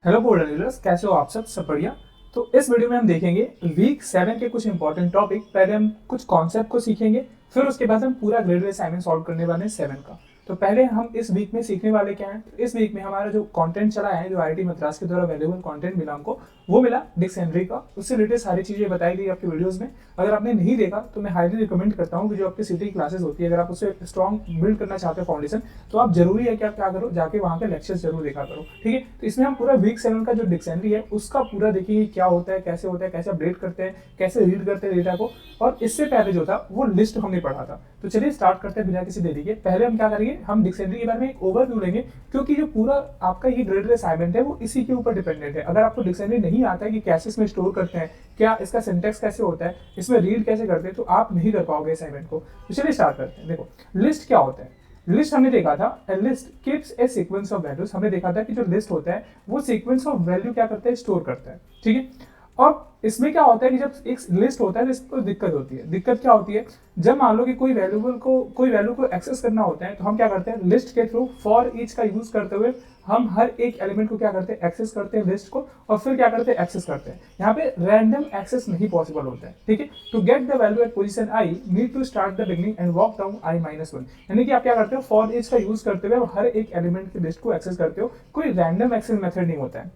Hello board readers, कैसे हो आप सब बढ़िया। तो इस वीडियो में हम देखेंगे वीक 7 के कुछ इंपॉर्टेंट टॉपिक। पहले हम कुछ कॉन्सेप्ट को सीखेंगे, फिर उसके बाद हम पूरा ग्रेडेड असाइनमेंट सॉल्व करने वाले हैं 7 का। तो पहले हम इस वीक में सीखने वाले क्या है। तो इस वीक में हमारा जो कंटेंट चला है, जो आईआईटी मद्रास के द्वारा अवेलेबल कंटेंट मिला हमको, वो मिला डिक्शनरी का। उससे रिलेटेड सारी चीजें बताई गई आपके वीडियोस में। अगर आपने नहीं देखा तो मैं हाईली रिकमेंड करता हूँ कि जो आपकी सिटी क्लासेस होती है, अगर आप उससे स्ट्रॉन्ग बिल्ड करना चाहते हो फाउंडेशन, तो आप जरूरी है कि आप क्या करो, जाके वहाँ के लेक्चर्स जरूर देखा करो। ठीक है, तो इसमें हम पूरा वीक 7 का जो डिक्शनरी है उसका पूरा देखेंगे, क्या होता है, कैसे अपडेट करते हैं, कैसे रीड करते हैं डेटा को। और इससे पहले जो था वो लिस्ट हमने पढ़ा था। तो चलिए स्टार्ट करते हैं बिना किसी देरी के। पहले हम क्या करेंगे, हम डिक्शनरी के बारे में एक ओवरव्यू लेंगे, क्योंकि जो पूरा आपका ये ग्रेडेड असाइनमेंट है वो इसी के ऊपर डिपेंडेंट है। अगर आपको डिक्शनरी नहीं आता है कि कैसे इसमें स्टोर करते हैं, क्या इसका सिंटेक्स कैसे होता है, इसमें रीड कैसे करते हैं, तो आप नहीं कर पाओगे असाइनमेंट को। तो चलिए स्टार्ट करते हैं। देखो लिस्ट क्या होता है। लिस्ट हमने देखा था, a list keeps a sequence of values. हमने देखा था कि जो लिस्ट होता है वो सीक्वेंस ऑफ वैल्यू क्या करता है, स्टोर करता है। ठीक है, और इसमें क्या होता है कि जब एक लिस्ट होता है तो इसको दिक्कत होती है। दिक्कत क्या होती है, जब मान लो कि कोई वैल्यू को एक्सेस करना होता है, तो हम क्या करते हैं, लिस्ट के थ्रू फॉर ईच का यूज करते हुए हम हर एक एलिमेंट को क्या करते हैं, एक्सेस करते हैं लिस्ट को, और फिर क्या करते हैं, एक्सेस करते हैं। यहाँ पे रैंडम एक्सेस नहीं पॉसिबल होता है। ठीक है, to get the value at position I need to start the beginning and walk down i-1। यानी कि आप क्या करते हो, फॉर ईच का यूज करते हुए हर एक एलिमेंट की लिस्ट को एक्सेस करते हो। कोई रैंडम एक्सेस मेथड नहीं होता है।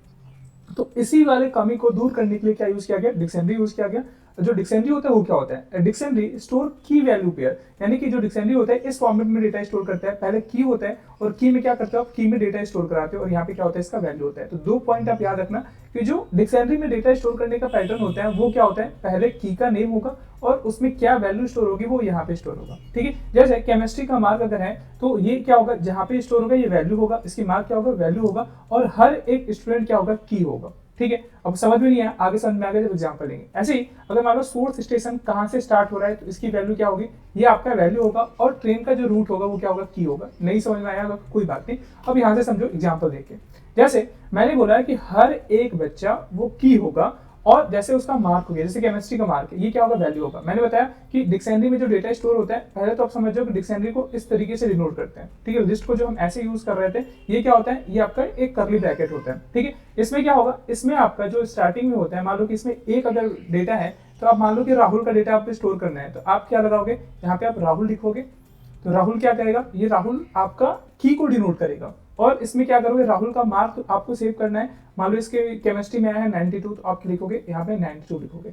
तो इसी वाले कमी को दूर करने के लिए क्या यूज किया गया, डिक्शनरी यूज किया गया। जो डिक्शनरी होता है वो क्या होता है, डिक्शनरी स्टोर की वैल्यू पेयर। यानी कि जो डिक्शनरी होता है इस फॉर्मेट में डेटा स्टोर करता है। पहले की होता है और की में क्या करते हो आप, की में डेटा स्टोर कराते हो, और यहाँ पे क्या होता है, इसका वैल्यू होता है। तो दो पॉइंट आप याद रखना कि जो डिक्शनरी में डेटा स्टोर करने का पैटर्न होता है वो क्या होता है, पहले की का नेम होगा और उसमें क्या वैल्यू स्टोर होगी वो यहाँ पे स्टोर होगा। ठीक है, जैसे केमिस्ट्री का मार्क अगर है तो ये क्या होगा, जहाँ पे स्टोर होगा ये वैल्यू होगा, इसकी मार्क क्या होगा, वैल्यू होगा, और हर एक स्टूडेंट क्या होगा, की होगा। ठीक है, अब समझ में नहीं आया, आगे समझ में आ गया जब एग्जाम्पल लेंगे। ऐसे ही अगर मान लो सोर्स स्टेशन कहाँ से स्टार्ट हो रहा है तो इसकी वैल्यू क्या होगी, ये आपका वैल्यू होगा, और ट्रेन का जो रूट होगा वो क्या होगा, की होगा। नहीं समझ में आया होगा, कोई बात नहीं। अब यहाँ से समझो एग्जाम्पल देख के। जैसे मैंने बोला है कि हर एक बच्चा वो की होगा, और जैसे उसका मार्क हो गया, जैसे केमिस्ट्री का मार्क है, ये क्या होगा, वैल्यू होगा। मैंने बताया कि डिक्शनरी में जो डेटा स्टोर होता है, पहले तो आप समझो कि डिक्शनरी को इस तरीके से डिनोट करते हैं। ठीक है, लिस्ट को जो हम ऐसे यूज कर रहे थे, ये क्या होता है, ये आपका एक करली ब्रैकेट होता है। ठीक है, इसमें क्या होगा, इसमें आपका जो स्टार्टिंग में होता है, मान लो कि इसमें एक अगर डेटा है, तो आप मान लो कि राहुल का डेटा आपको स्टोर करना है, तो आप क्या लगाओगे, यहाँ पे आप राहुल लिखोगे। तो राहुल क्या करेगा, ये राहुल आपका की को डिनोट करेगा। और इसमें क्या करोगे, राहुल का मार्क आपको सेव करना है। मान लो इसके केमिस्ट्री में आया है 92, तो आप लिखोगे यहाँ पे 92 लिखोगे।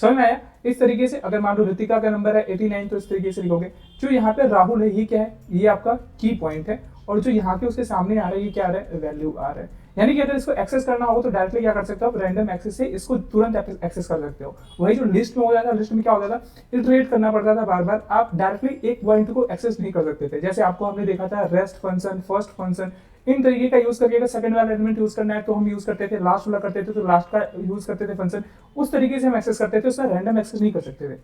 समझ में आया। इस तरीके से अगर मान लो ऋतिका का नंबर है 89, तो इस तरीके से लिखोगे। जो यहाँ पे राहुल है ये क्या है, ये आपका की पॉइंट है, और जो यहाँ के उसके सामने आ रहा है ये क्या आ रहा है, वैल्यू आ रहा है। यानी कि अगर इसको एक्सेस करना हो तो डायरेक्टली क्या कर सकते हो आप, रैंडम एक्सेस से इसको तुरंत एक्सेस कर सकते हो। वही जो लिस्ट में हो जाता है, लिस्ट में क्या होता था, इटरेट करना पड़ता था बार बार, आप डायरेक्टली एक पॉइंट को एक्सेस नहीं कर सकते थे। जैसे आपको हमने देखा था रेस्ट फंक्शन, फर्स्ट फंक्शन, इन तरीके का यूज करके अगर सेकंड वाला एलिमेंट यूज करना है तो हम यूज करते थे, लास्ट वाला करते थे तो लास्ट का यूज करते थे फंक्शन। उस तरीके से हम एक्सेस करते थे, उसमें रैंडम एक्सेस नहीं कर सकते थे।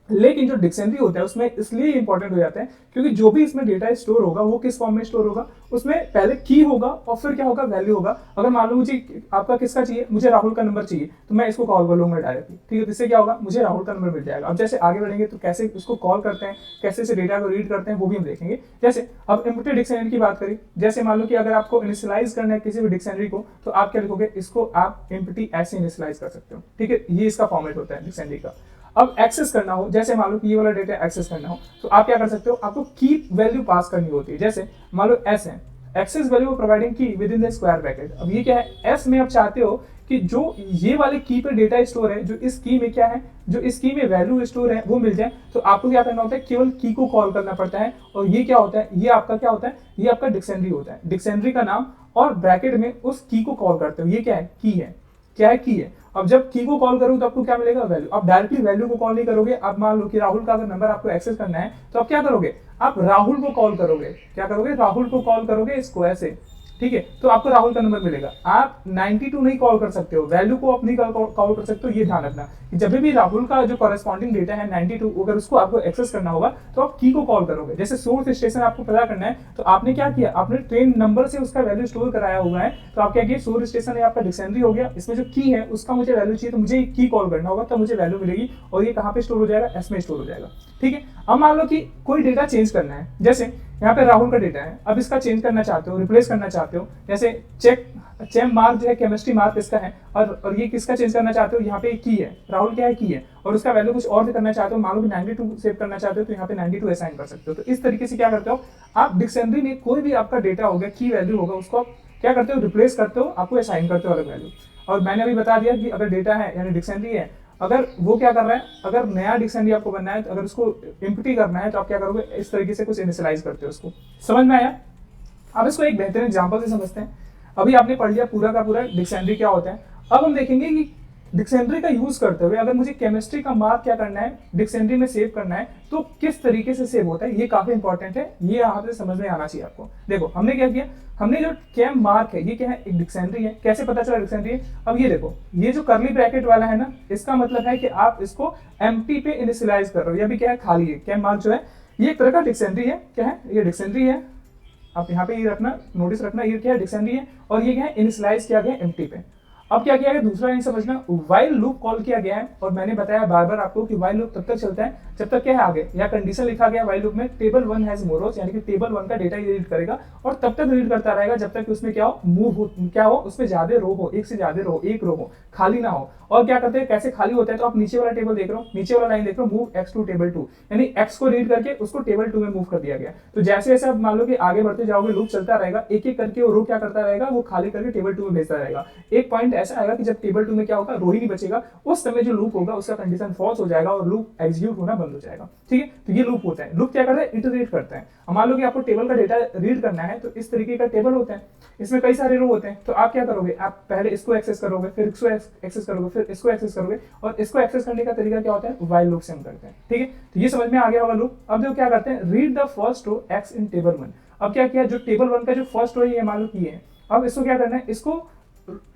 लेकिन जो डिक्शनरी होता है उसमें इसलिए इंपॉर्टेंट हो जाता है क्योंकि जो भी इसमें डेटा स्टोर होगा वो किस फॉर्म में स्टोर होगा, उसमें पहले की होगा और फिर क्या होगा, वैल्यू होगा। अगर मान लो मुझे आपका किसका चाहिए, मुझे राहुल का नंबर चाहिए, तो मैं इसको कॉल कर लूंगा डायरेक्टली। ठीक है, इससे क्या होगा, मुझे राहुल का नंबर मिल जाएगा। अब जैसे आगे बढ़ेंगे तो कैसे उसको कॉल करते हैं, कैसे इसे डेटा को रीड करते हैं, वो भी हम देखेंगे। जैसे अब एम्प्टी डिक्शनरी की बात करें, जैसे मान लो कि अगर आपको इनिशियलाइज करना है किसी भी डिक्शनरी को, तो आप क्या लिखोगे, इसको आप एम्प्टी ऐसे इनिशियलाइज कर सकते हो। ठीक है, ये इसका फॉर्मेट होता है डिक्शनरी का। अब एक्सेस करना हो, जैसे मान लो कि ये वाला डेटा एक्सेस करना हो, तो आप क्या कर सकते हो, आपको की वैल्यू पास करनी होती है। जैसे मान लो एस है, एक्सेस वैल्यू प्रोवाइडिंग की with in the square bracket. अब ये क्या है, एस में आप चाहते हो कि जो ये वाले की पे डेटा स्टोर है, जो इस की में क्या है, जो इस की में वैल्यू स्टोर है वो मिल जाए, तो आपको क्या करना होता है, केवल की को कॉल करना पड़ता है। और ये क्या होता है, ये आपका क्या होता है, ये आपका डिक्शनरी होता है, डिक्शनरी का नाम, और ब्रैकेट में उस की को कॉल करते हो। ये क्या है, की है, क्या है, की है। अब जब की को कॉल करूं तो आपको क्या मिलेगा, वैल्यू। अब डायरेक्टली वैल्यू को कॉल नहीं करोगे। अब मान लो कि राहुल का अगर नंबर आपको एक्सेस करना है तो आप क्या करोगे, आप राहुल को कॉल करोगे। क्या करोगे, राहुल को कॉल करोगे, इसको ऐसे। ठीक है, तो आपको राहुल का नंबर मिलेगा। आप 92 नहीं कॉल कर सकते हो, वैल्यू को आप नहीं कॉल कर सकते हो। ये ध्यान रखना कि जब भी राहुल का जो कॉरेस्पॉन्डिंग डेटा है 92, अगर उसको आपको एक्सेस करना होगा तो आप की को कॉल करोगे। जैसे सोर्स स्टेशन आपको पता करना है, तो आपने क्या किया, आपने ट्रेन नंबर से उसका वैल्यू स्टोर कराया हुआ है, तो आप क्या किया, सोर्स स्टेशन है आपका डिक्शनरी हो गया, इसमें जो की है उसका मुझे वैल्यू चाहिए, तो मुझे की कॉल करना होगा, तब मुझे वैल्यू मिलेगी, और ये कहाँ पे स्टोर हो जाएगा, एस में स्टोर हो जाएगा। ठीक है, अब मान लो कि कोई डेटा चेंज करना है, जैसे यहाँ पे राहुल का डेटा है, अब इसका चेंज करना चाहते हो, रिप्लेस करना चाहते हो, जैसे चेम मार्क जो है केमिस्ट्री मार्क इसका है, और ये किसका चेंज करना चाहते हो, यहाँ पे की है, राहुल क्या है की है, और उसका वैल्यू कुछ और भी करना चाहते हो, मान लो कि 92 सेव करना चाहते हो तो यहाँ पे 92 असाइन कर सकते हो। तो इस तरीके से क्या करते हो आप, डिक्शनरी में कोई भी आपका डेटा होगा, की वैल्यू होगा, उसको आप क्या करते हो, रिप्लेस करते हो, आपको असाइन करते हो अलग वैल्यू। और मैंने अभी बता दिया कि अगर डेटा है यानी डिक्शनरी है, अगर वो क्या कर रहा है, अगर नया डिक्शनरी आपको बनना है, तो अगर उसको इम्प्टी करना है तो आप क्या करोगे, इस तरीके से कुछ इनिशियलाइज करते हो उसको। समझ में आया? अब इसको एक बेहतरीन एग्जांपल से समझते हैं। अभी आपने पढ़ लिया पूरा का पूरा डिक्शनरी क्या होता है। अब हम देखेंगे कि डिक्शनरी का यूज करते हुए अगर मुझे केमिस्ट्री का मार्क क्या करना है, डिक्शनरी में सेव करना है, तो किस तरीके से सेव होता है, ये काफी इंपॉर्टेंट है, ये यहाँ पे समझ में आना चाहिए आपको। देखो हमने क्या किया, हमने जो केम मार्क है ये क्या है, एक डिक्शनरी है। कैसे पता चला डिक्शनरी है? अब ये देखो, ये जो करली ब्रैकेट वाला है ना, इसका मतलब है कि आप इसको एम्प्टी पे इनिशियलाइज कर रहे हो, या भी क्या है, खाली है। केम मार्क जो है ये एक तरह का डिक्शनरी है। क्या है ये, डिक्शनरी है। आप यहाँ पे ये रखना, नोटिस रखना, ये क्या है, डिक्शनरी है, और ये क्या है, इनिशियलाइज किया गया एम्प्टी पे। अब क्या किया गया, दूसरा नहीं समझना, व्हाइल लूप कॉल किया गया है, और मैंने बताया बार बार आपको कि व्हाइल लूप तब तक चलता है जब तक क्या है आगे, या कंडीशन लिखा गया व्हाइल लूप में, टेबल 1 हैज मोर रोज, यानी कि टेबल 1 का डेटा ये रीड करेगा, और तब तक रीड करता रहेगा जब तक उसमें क्या हो, मूव हो, क्या हो, उसमें ज्यादा रो हो, एक से ज्यादा रो, एक रो हो, खाली ना हो। और क्या करते हैं, कैसे खाली होता है, तो आप नीचे वाला टेबल देख रहे हो, नीचे वाला लाइन देख रहे हो, मूव एक्स टू टेबल 2, यानी एक्स को रीड करके उसको टेबल 2 में मूव कर दिया गया। तो जैसे जैसे आप मान लो कि आगे बढ़ते जाओगे, लूप चलता रहेगा, एक एक करके वो रो क्या करता रहेगा, वो खाली करके टेबल 2 में भेजता रहेगा। एक पॉइंट ऐसा आएगा कि जब टेबल 2 में क्या होगा, रो ही नहीं बचेगा, उस समय जो लूप होगा उसका कंडीशन फॉल्स हो जाएगा और लूप एग्जीक्यूट होना बंद हो जाएगा। ठीक है, तो ये लूप होता है। लूप क्या करता है, इटरेट करता है। मान लो कि आपको टेबल का डेटा रीड करना है, तो इस तरीके का टेबल होता है, इसमें कई सारे रो होते हैं। तो आप क्या करोगे, आप पहले इसको एक्सेस करोगे, फिर इसको एक्सेस करोगे, फिर इसको एक्सेस करोगे, और इसको एक्सेस करने का तरीका क्या होता है, व्हाइल लूप से हम करते हैं। ठीक है, तो ये समझ में आ गया होगा लूप। अब जो क्या करते हैं, read the first row x in table 1। अब क्या किया, जो टेबल 1 का जो फर्स्ट रो है ये मान लो किए है, अब इसको क्या करना है, इसको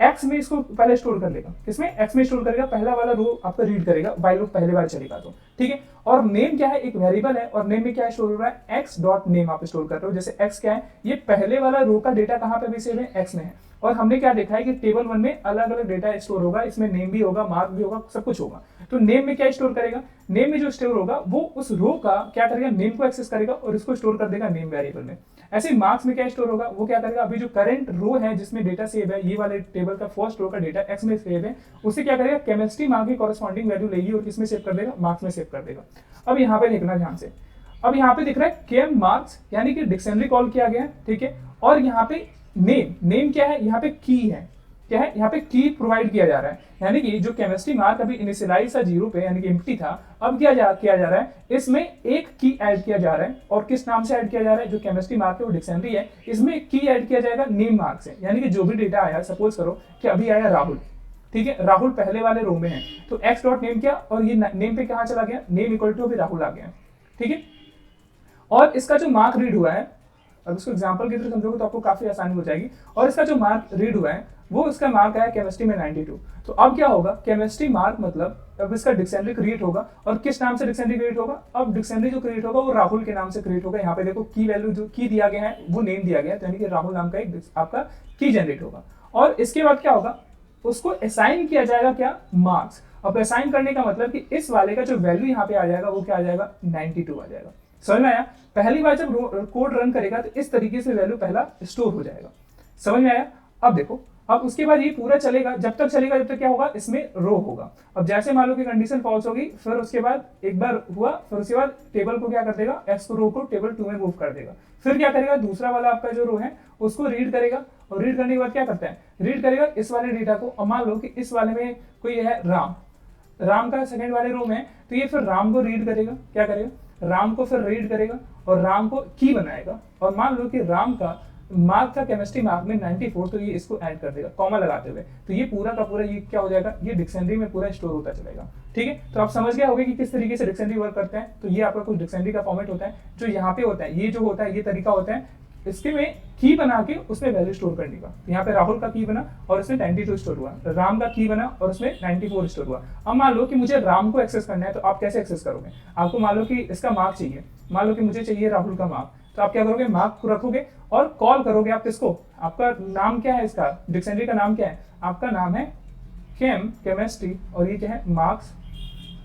एक्स में इसको पहले स्टोर कर लेगा। किसमें, एक्स में स्टोर करेगा, पहला वाला रो आपका रीड करेगा, व्हाइल लूप पहले बार चलेगा तो। ठीक है, और नेम क्या है, एक वेरिएबल है, और नेम में क्या स्टोर हो रहा है, एक्स डॉट नेम आप स्टोर कर रहे हो। जैसे एक्स क्या है, ये पहले वाला रो का डेटा कहाँ पे भी सेव है, एक्स में है। और हमने क्या देखा है कि टेबल 1 में अलग अलग डेटा स्टोर होगा, इसमें नेम भी होगा, मार्क भी होगा, सब कुछ होगा। तो नेम में क्या स्टोर करेगा, नेम में जो स्टोर होगा वो उस रो का क्या करेगा, नेम को एक्सेस करेगा और इसको स्टोर कर देगा नेम वेरिएबल में। ऐसे मार्क्स में क्या स्टोर होगा, वो क्या करेगा, अभी जो करंट रो है जिसमें डेटा सेव है, ये वाले टेबल का फर्स्ट रो का डेटा एक्स में सेव है, उसे क्या करेगा, केमिस्ट्री मार्क की कॉरेस्पॉन्डिंग वैल्यू लेगी और किसमें सेव कर देगा, मार्क्स में सेव कर देगा। अब यहाँ पे देखना ध्यान से, अब यहाँ पे दिख रहा है केम मार्क्स, यानी कि डिक्शनरी कॉल किया गया है। ठीक है, और यहाँ पे नेम क्या है, यहाँ पे की है, क्या है, यहाँ पे की प्रोवाइड किया जा रहा है, यानी कि जो केमिस्ट्री मार्क अभी इनिशियलाइज था 0 पे, यानी कि एम्प्टी था, अब किया जा रहा है, इसमें एक की ऐड किया जा रहा है। और किस नाम से ऐड किया जा रहा है, जो केमिस्ट्री मार्क है वो डिक्शनरी है, इसमें एक की ऐड किया जाएगा नेम मार्क से, यानी कि जो भी डेटा आया, सपोज करो कि अभी आया राहुल। ठीक है, राहुल पहले वाले रो में है, तो एक्स डॉट नेम किया, और ये नेम पे कहाँ चला गया, नेम इक्वल टू अभी राहुल आ गया। ठीक है, और इसका जो मार्क रीड हुआ है, अब इसको एग्जांपल की तरह समझोगे तो आपको काफी आसानी हो जाएगी। और इसका जो मार्क रीड हुआ है वो इसका मार्क आया केमिस्ट्री में 92। तो अब क्या होगा, केमिस्ट्री मार्क मतलब अब इसका डिक्शनरी क्रिएट होगा, और किस नाम से डिक्शनरी क्रिएट होगा, अब डिक्शनरी जो क्रिएट होगा वो राहुल के नाम से क्रिएट होगा। यहाँ पे देखो की वैल्यू जो की दिया गया है वो नेम दिया गया है, यानी कि राहुल नाम का एक आपका की जनरेट होगा। और इसके बाद क्या होगा, उसको असाइन किया जाएगा क्या, मार्क्स। अब असाइन करने का मतलब कि इस वाले का जो वैल्यू यहाँ पे आ जाएगा वो क्या आ जाएगा, 92 आ जाएगा। समझ में आया? पहली बार जब कोड रन करेगा तो इस तरीके से वैल्यू पहला स्टोर हो जाएगा। समझ में आया? अब देखो, अब उसके बाद ये पूरा चलेगा, जब तक चलेगा जब तक क्या होगा, इसमें रो होगा। अब जैसे मान लो कि कंडीशन फॉल्स होगी, फिर उसके बाद एक बार हुआ, फिर उसके बाद टेबल को क्या कर देगा, एक्स को रो को टेबल 2 में मूव कर देगा। फिर क्या करेगा, दूसरा वाला आपका जो रो है उसको रीड करेगा, और रीड करने के बाद क्या करता है, रीड करेगा इस वाले डेटा को। अब मान लो कि इस वाले में कोई है राम का सेकंड वाले रो में, तो ये फिर राम को रीड करेगा, क्या करेगा, राम को फिर रीड करेगा और राम को की बनाएगा। और मान लो कि राम का मार्क था केमिस्ट्री मार्क में 94, तो ये इसको ऐड कर देगा कॉमा लगाते हुए। तो ये पूरा का पूरा ये क्या हो जाएगा, ये डिक्शनरी में पूरा स्टोर होता चलेगा। ठीक है, तो आप समझ गए होंगे कि किस तरीके से डिक्शनरी वर्क करते हैं। तो ये आपका कुछ डिक्शनरी का फॉर्मेट होता है जो यहाँ पे होता है, ये जो होता है ये तरीका होता है इसके में की बना के उसमें वैल्यू स्टोर करने का। तो यहाँ पे राहुल का की बना और उसमें 92 स्टोर हुआ, राम का की बना और उसमें 94 स्टोर हुआ। अब मान लो कि मुझे राम को एक्सेस करना है, तो आप कैसे एक्सेस करोगे, आपको मान लो कि इसका मार्क चाहिए, मान लो कि मुझे चाहिए राहुल का मार्क, तो आप क्या करोगे, मार्क को रखोगे और कॉल करोगे आप किसको, आपका नाम क्या है, इसका डिक्शनरी का नाम क्या है, आपका नाम है केमिस्ट्री, और ये क्या है, मार्क्स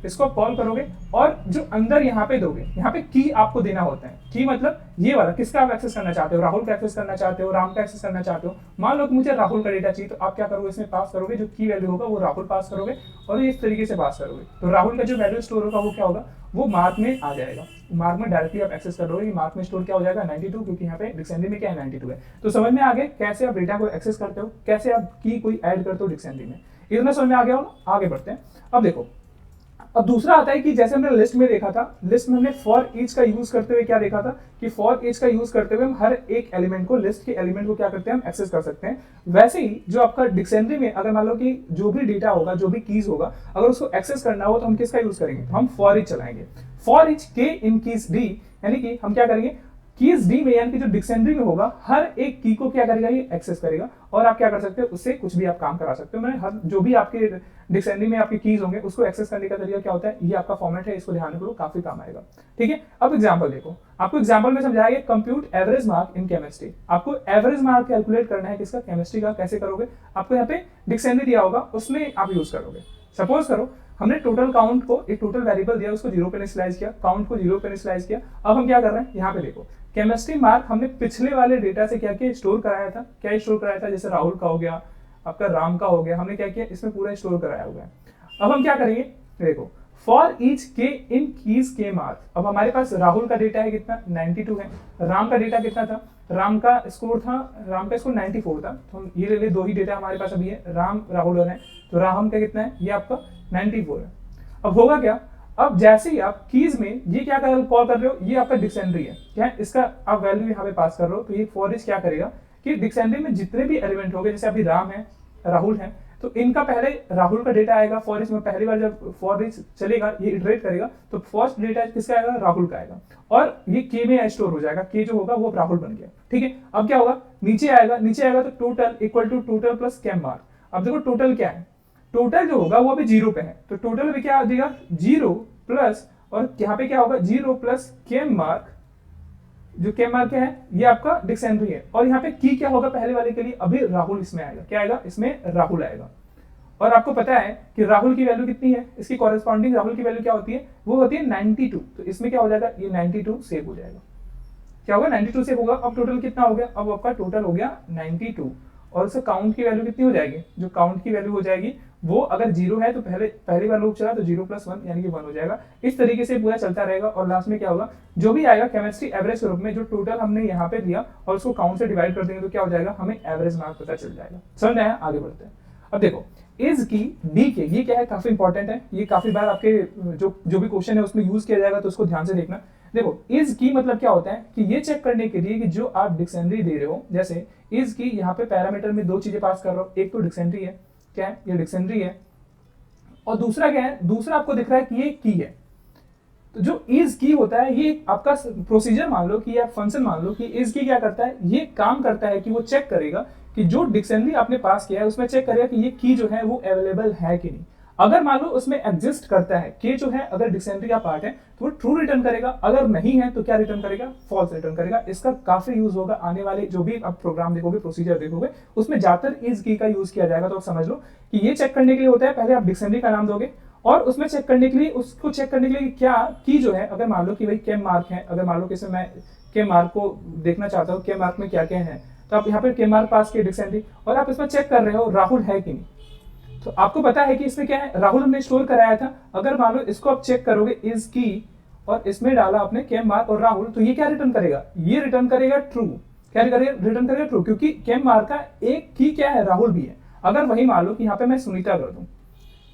इसको आप कॉल करोगे और जो अंदर यहाँ पे दोगे, यहाँ पे की आपको देना होता है। की मतलब ये वाला किसका आप एक्सेस करना चाहते हो, राहुल का एक्सेस करना चाहते हो, राम का एक्सेस करना चाहते हो। मान लो कि मुझे राहुल का डेटा चाहिए, तो आप क्या करोगे, इसमें पास करोगे, जो की वैल्यू होगा वो राहुल पास करोगे और इस तरीके से पास करोगे। तो राहुल का जो वैल्यू स्टोर होगा वो क्या होगा, वो मार्क में आ जाएगा। मार्क में डायरेक्टली आप एक्सेस कर लोगे, मार्क में स्टोर क्या हो जाएगा 92, क्योंकि यहाँ पे डिक्शनरी में क्या है 92 है। तो समझ में आ गया कैसे आप डेटा को एक्सेस करते हो, कैसे आप की कोई ऐड करते हो डिक्शनरी में। इतना समझ में आ गया हो, आगे बढ़ते हैं। अब देखो, अब दूसरा आता है कि जैसे हमने लिस्ट में देखा था, लिस्ट में हमने फॉर ईच का यूज करते हुए क्या देखा था कि फॉर ईच का यूज करते हुए हम हर एक एलिमेंट को, लिस्ट के एलिमेंट को क्या करते हैं, हम एक्सेस कर सकते हैं। वैसे ही जो आपका डिक्शनरी में अगर मान लो कि जो भी डेटा होगा, जो भी कीज होगा, अगर उसको एक्सेस करना हो तो हम किसका यूज करेंगे, तो हम फॉर ईच चलाएंगे। फॉर ईच के इन कीज डी, यानी कि हम क्या करेंगे, कीज डी में यानी कि जो डिक्शनरी में होगा हर एक की को क्या करेगा, ये एक्सेस करेगा और आप क्या कर सकते हो, उससे कुछ भी आप काम करा सकते हो। मैंने हर जो भी आपके डिक्शनरी में आपके कीज होंगे उसको एक्सेस करने का तरीका क्या होता है, ये आपका फॉर्मेट है, इसको ध्यान रखो, काफी काम आएगा। ठीक है, अब एग्जांपल देखो, आपको एग्जांपल में समझाया गया compute average mark in chemistry. आपको एवरेज मार्क कैलकुलेट करना है किसका, केमिस्ट्री का। कैसे करोगे, आपको यहाँ पे डिक्शनरी दिया होगा, उसमें आप यूज करोगे। सपोज करो हमने टोटल काउंट को, एक टोटल वेरिएबल दिया, उसको 0 पे इनिशियलाइज किया, काउंट को 0 पे इनिशियलाइज किया। अब हम क्या कर रहे हैं, यहाँ पे देखो केमिस्ट्री मार्क हमने पिछले वाले डेटा से क्या किया, स्टोर कराया था। क्या स्टोर कराया था, जैसे राहुल का हो गया, आपका राम का हो गया, हमने क्या किया, इसमें पूरा स्टोर कराया हुआ है। अब हम क्या करेंगे, देखो फॉर ईच के इन कीज के मार्क। अब हमारे पास राहुल का डेटा है कितना, 92 है। राम का डेटा कितना था, राम का स्कोर 94 था। तो हम ये ले ले, दो ही डेटा हमारे पास अभी है, राम राहुल और है। तो राम का कितना है, ये आपका 94 है। अब होगा क्या, अब जैसे ही आप कीज में ये क्या कॉल कर रहे हो, ये आपका डिक्शनरी है, क्या है, इसका आप वैल्यू यहाँ पे पास कर रहे हो। तो ये फॉर ईच क्या करेगा कि डिक्शनरी में जितने भी एलिमेंट होंगे, जैसे अभी राम है, राहुल है, तो इनका पहले राहुल का डेटा आएगा फॉर ईच में। पहली बार जब फॉर ईच चलेगा, ये इटरेट करेगा, तो फर्स्ट डेटा किसका आएगा, राहुल का आएगा, और ये के में स्टोर हो जाएगा। के जो होगा वो राहुल बन गया। ठीक है, अब क्या होगा, नीचे आएगा तो total equal to total plus chem mark. अब देखो टोटल क्या है, टोटल जो होगा वो अभी 0 पे है, तो टोटल में क्या देगा, 0 प्लस, और यहाँ पे क्या होगा 0 प्लस केम मार्क। जो केम मार्क क्या है, ये आपका डिक्शनरी है, और यहाँ पे की क्या होगा, पहले वाले के लिए अभी राहुल इसमें आएगा। क्या आएगा, इसमें राहुल आएगा। और आपको पता है कि राहुल की वैल्यू कितनी है, इसकी कॉरेस्पॉन्डिंग राहुल की वैल्यू क्या होती है, वो होती है 92। तो इसमें क्या हो जाएगा, ये 92 सेव हो जाएगा। क्या होगा, 92 सेव होगा। अब टोटल कितना हो गया, अब आपका टोटल हो गया 92, और उससे काउंट की वैल्यू कितनी हो जाएगी, जो काउंट की वैल्यू हो जाएगी वो अगर 0 है तो पहली बार लूप चला तो 0 प्लस 1 यानी कि 1 हो जाएगा। इस तरीके से पूरा चलता रहेगा, और लास्ट में क्या होगा, जो भी आएगा केमिस्ट्री एवरेज के रूप में, जो टोटल हमने यहाँ पे दिया और उसको काउंट से डिवाइड कर देंगे तो क्या हो जाएगा, हमें एवरेज मार्क पता चल जाएगा। समझ आया, आगे बढ़ते हैं। अब देखो इज की डी के, ये क्या है, काफी इंपॉर्टेंट है, ये काफी बार आपके जो भी क्वेश्चन है उसमें यूज किया जाएगा, तो उसको ध्यान से देखना। देखो इज की मतलब क्या होता है कि ये चेक करने के लिए कि जो आप डिक्शनरी दे रहे हो, जैसे इज की यहाँ पे पैरामीटर में दो चीजें पास कर रहे हो, एक तो डिक्शनरी है, क्या है, ये डिक्शनरी है, और दूसरा क्या है, दूसरा आपको दिख रहा है कि ये की है। तो जो इज की होता है, ये आपका प्रोसीजर मान लो कि आप फंक्शन मान लो कि इज की क्या करता है, ये काम करता है कि वो चेक करेगा कि जो डिक्शनरी आपने पास किया है उसमें चेक करेगा कि ये की जो है वो अवेलेबल है कि नहीं। अगर मान लो उसमें एग्जिस्ट करता है, के जो है अगर डिक्शनरी का पार्ट है तो वो ट्रू रिटर्न करेगा, अगर नहीं है तो क्या रिटर्न करेगा, फॉल्स रिटर्न करेगा। इसका काफी यूज होगा आने वाले जो भी आप प्रोग्राम देखोगे, प्रोसीजर देखोगे, उसमें ज्यादातर इज की का यूज किया जाएगा। तो आप समझ लो कि ये चेक करने के लिए होता है, पहले आप डिक्शनरी का नाम दोगे और उसमें चेक करने के लिए, उसको चेक करने के लिए क्या की जो है, अगर मान लो कि भाई केम मार्क है, अगर मान लो कि मैं केम मार्क को देखना चाहता हूँ, केम मार्क में क्या क्या है, तो आप यहाँ पे केम मार्क पास किए डिक्शनरी, और आप इसमें चेक कर रहे हो राहुल है कि नहीं। तो आपको पता है कि इसमें क्या है, राहुल हमने स्टोर कराया था। अगर मान लो इसको आप चेक करोगे इज की, और इसमें डाला आपने केम मार्क और राहुल, तो ये क्या रिटर्न करेगा, ये रिटर्न करेगा ट्रू। क्या रिटर्न करेगा, ट्रू, क्योंकि केम मार्क का एक की क्या है, राहुल भी है। अगर वही मान लो कि यहाँ पे मैं सुनीता कर दूं,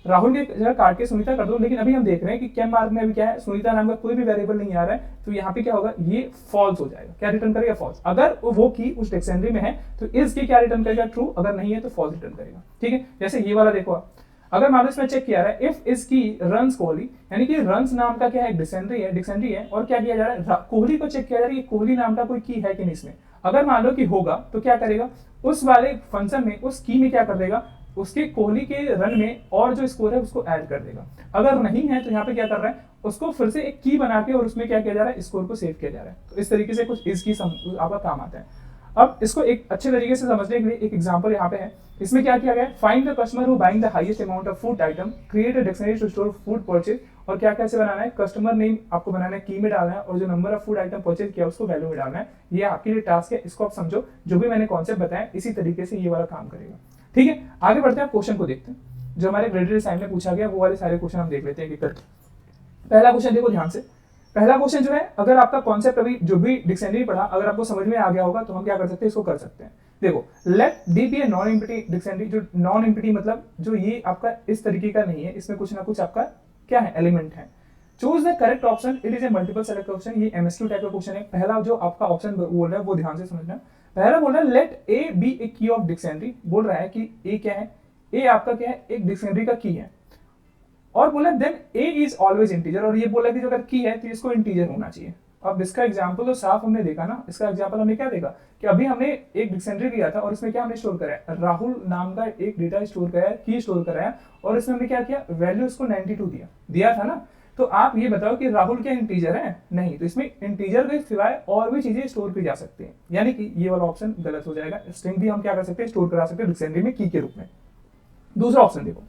राहुल के जगह काट के सुनीता कर दो, लेकिन अभी हम देख रहे हैं कि केम मार्क में अभी क्या है, सुनीता नाम का कोई भी वेरिएबल नहीं आ रहा है, तो यहाँ पे क्या होगा, ये फॉल्स हो जाएगा। क्या रिटर्न करेगा, फॉल्स। अगर वो की उस डिक्शनरी में है तो इस की क्या रिटर्न करेगा, ट्रू, अगर नहीं है तो फॉल्स रिटर्न करेगा। ठीक है, जैसे ये वाला देखो आप, अगर मान लो इसमें चेक किया रहा है इफ इस की रंस कोहली, यानी कि रंस नाम का क्या है, डिक्शनरी है, और क्या किया जा रहा है, कोहली को चेक किया जा रहा है कि कोहली नाम का कोई की है कि नहीं इसमें। अगर मान लो कि होगा तो क्या करेगा, उस वाले फंक्शन में उस की में क्या कर देगा, उसके कोहली के रन में और जो स्कोर है उसको ऐड कर देगा। अगर नहीं है तो यहाँ पे क्या कर रहा है, उसको फिर से एक की बना के और उसमें क्या किया जा रहा है, स्कोर को सेव किया जा रहा है। तो इस तरीके से कुछ इसकी आपका काम आता है। अब इसको एक अच्छे तरीके से समझने के लिए एक एग्जांपल यहाँ पे है। इसमें क्या किया गया है, find the customer who buying the highest amount of food item, create a dictionary to store food purchase और क्या कैसे बनाना है, कस्टमर नेम आपको बनाना है, की में डालना है, और जो number of food item purchase किया उसको वैल्यू में डालना है। ये आपके लिए टास्क है, इसको आप समझो, जो भी मैंने कॉन्सेप्ट बताया इसी तरीके से ये वाला काम करेगा। ठीक है, आगे बढ़ते हैं, क्वेश्चन को देखते हैं जो हमारे ग्रेडेड असाइनमेंट में पूछा गया, वो वाले सारे क्वेश्चन हम देख लेते हैं करके। पहला क्वेश्चन देखो ध्यान से, पहला क्वेश्चन जो है, अगर आपका कॉन्सेप्ट अभी जो भी डिक्शनरी पढ़ा अगर आपको समझ में आ गया होगा तो हम क्या कर सकते हैं, इसको कर सकते हैं। देखो, let d be a non empty dictionary, जो नॉन एम्प्टी मतलब जो ये आपका इस तरीके का नहीं है, इसमें कुछ ना कुछ आपका क्या है, एलिमेंट है। Choose the correct option, it is a multiple select question, ये एमएसक्यू टाइप का क्वेश्चन है। पहला जो आपका ऑप्शन बोल रहा है वो ध्यान से समझना। पहला बोल रहा है लेट ए बी ए की ऑफ डिक्शनरी, बोल रहा है कि ए क्या है, ए आपका क्या है, एक डिक्शनरी का की है, और बोला then a is always integer, और ये बोला कि जो अगर की है तो इसको इंटीजर होना चाहिए। अब इसका एग्जांपल तो साफ हमने देखा ना, इसका एग्जांपल हमने क्या देखा कि अभी हमने एक डिक्शनरी लिया था और इसमें क्या हमने स्टोर कराया, राहुल नाम का एक डेटा स्टोर कराया, की स्टोर कराया, और इसमें हमने क्या किया, वैल्यू इसको 92 दिया था ना। तो आप ये बताओ कि राहुल क्या इंटीजर है, नहीं, तो इसमें इंटीजर के सिवाय और भी चीजें स्टोर की जा सकती हैं, यानी कि ये वाला ऑप्शन गलत हो जाएगा। स्ट्रिंग भी हम क्या कर सकते हैं, स्टोर करा सकते हैं डिक्शनरी में की के रूप में। दूसरा ऑप्शन देखो,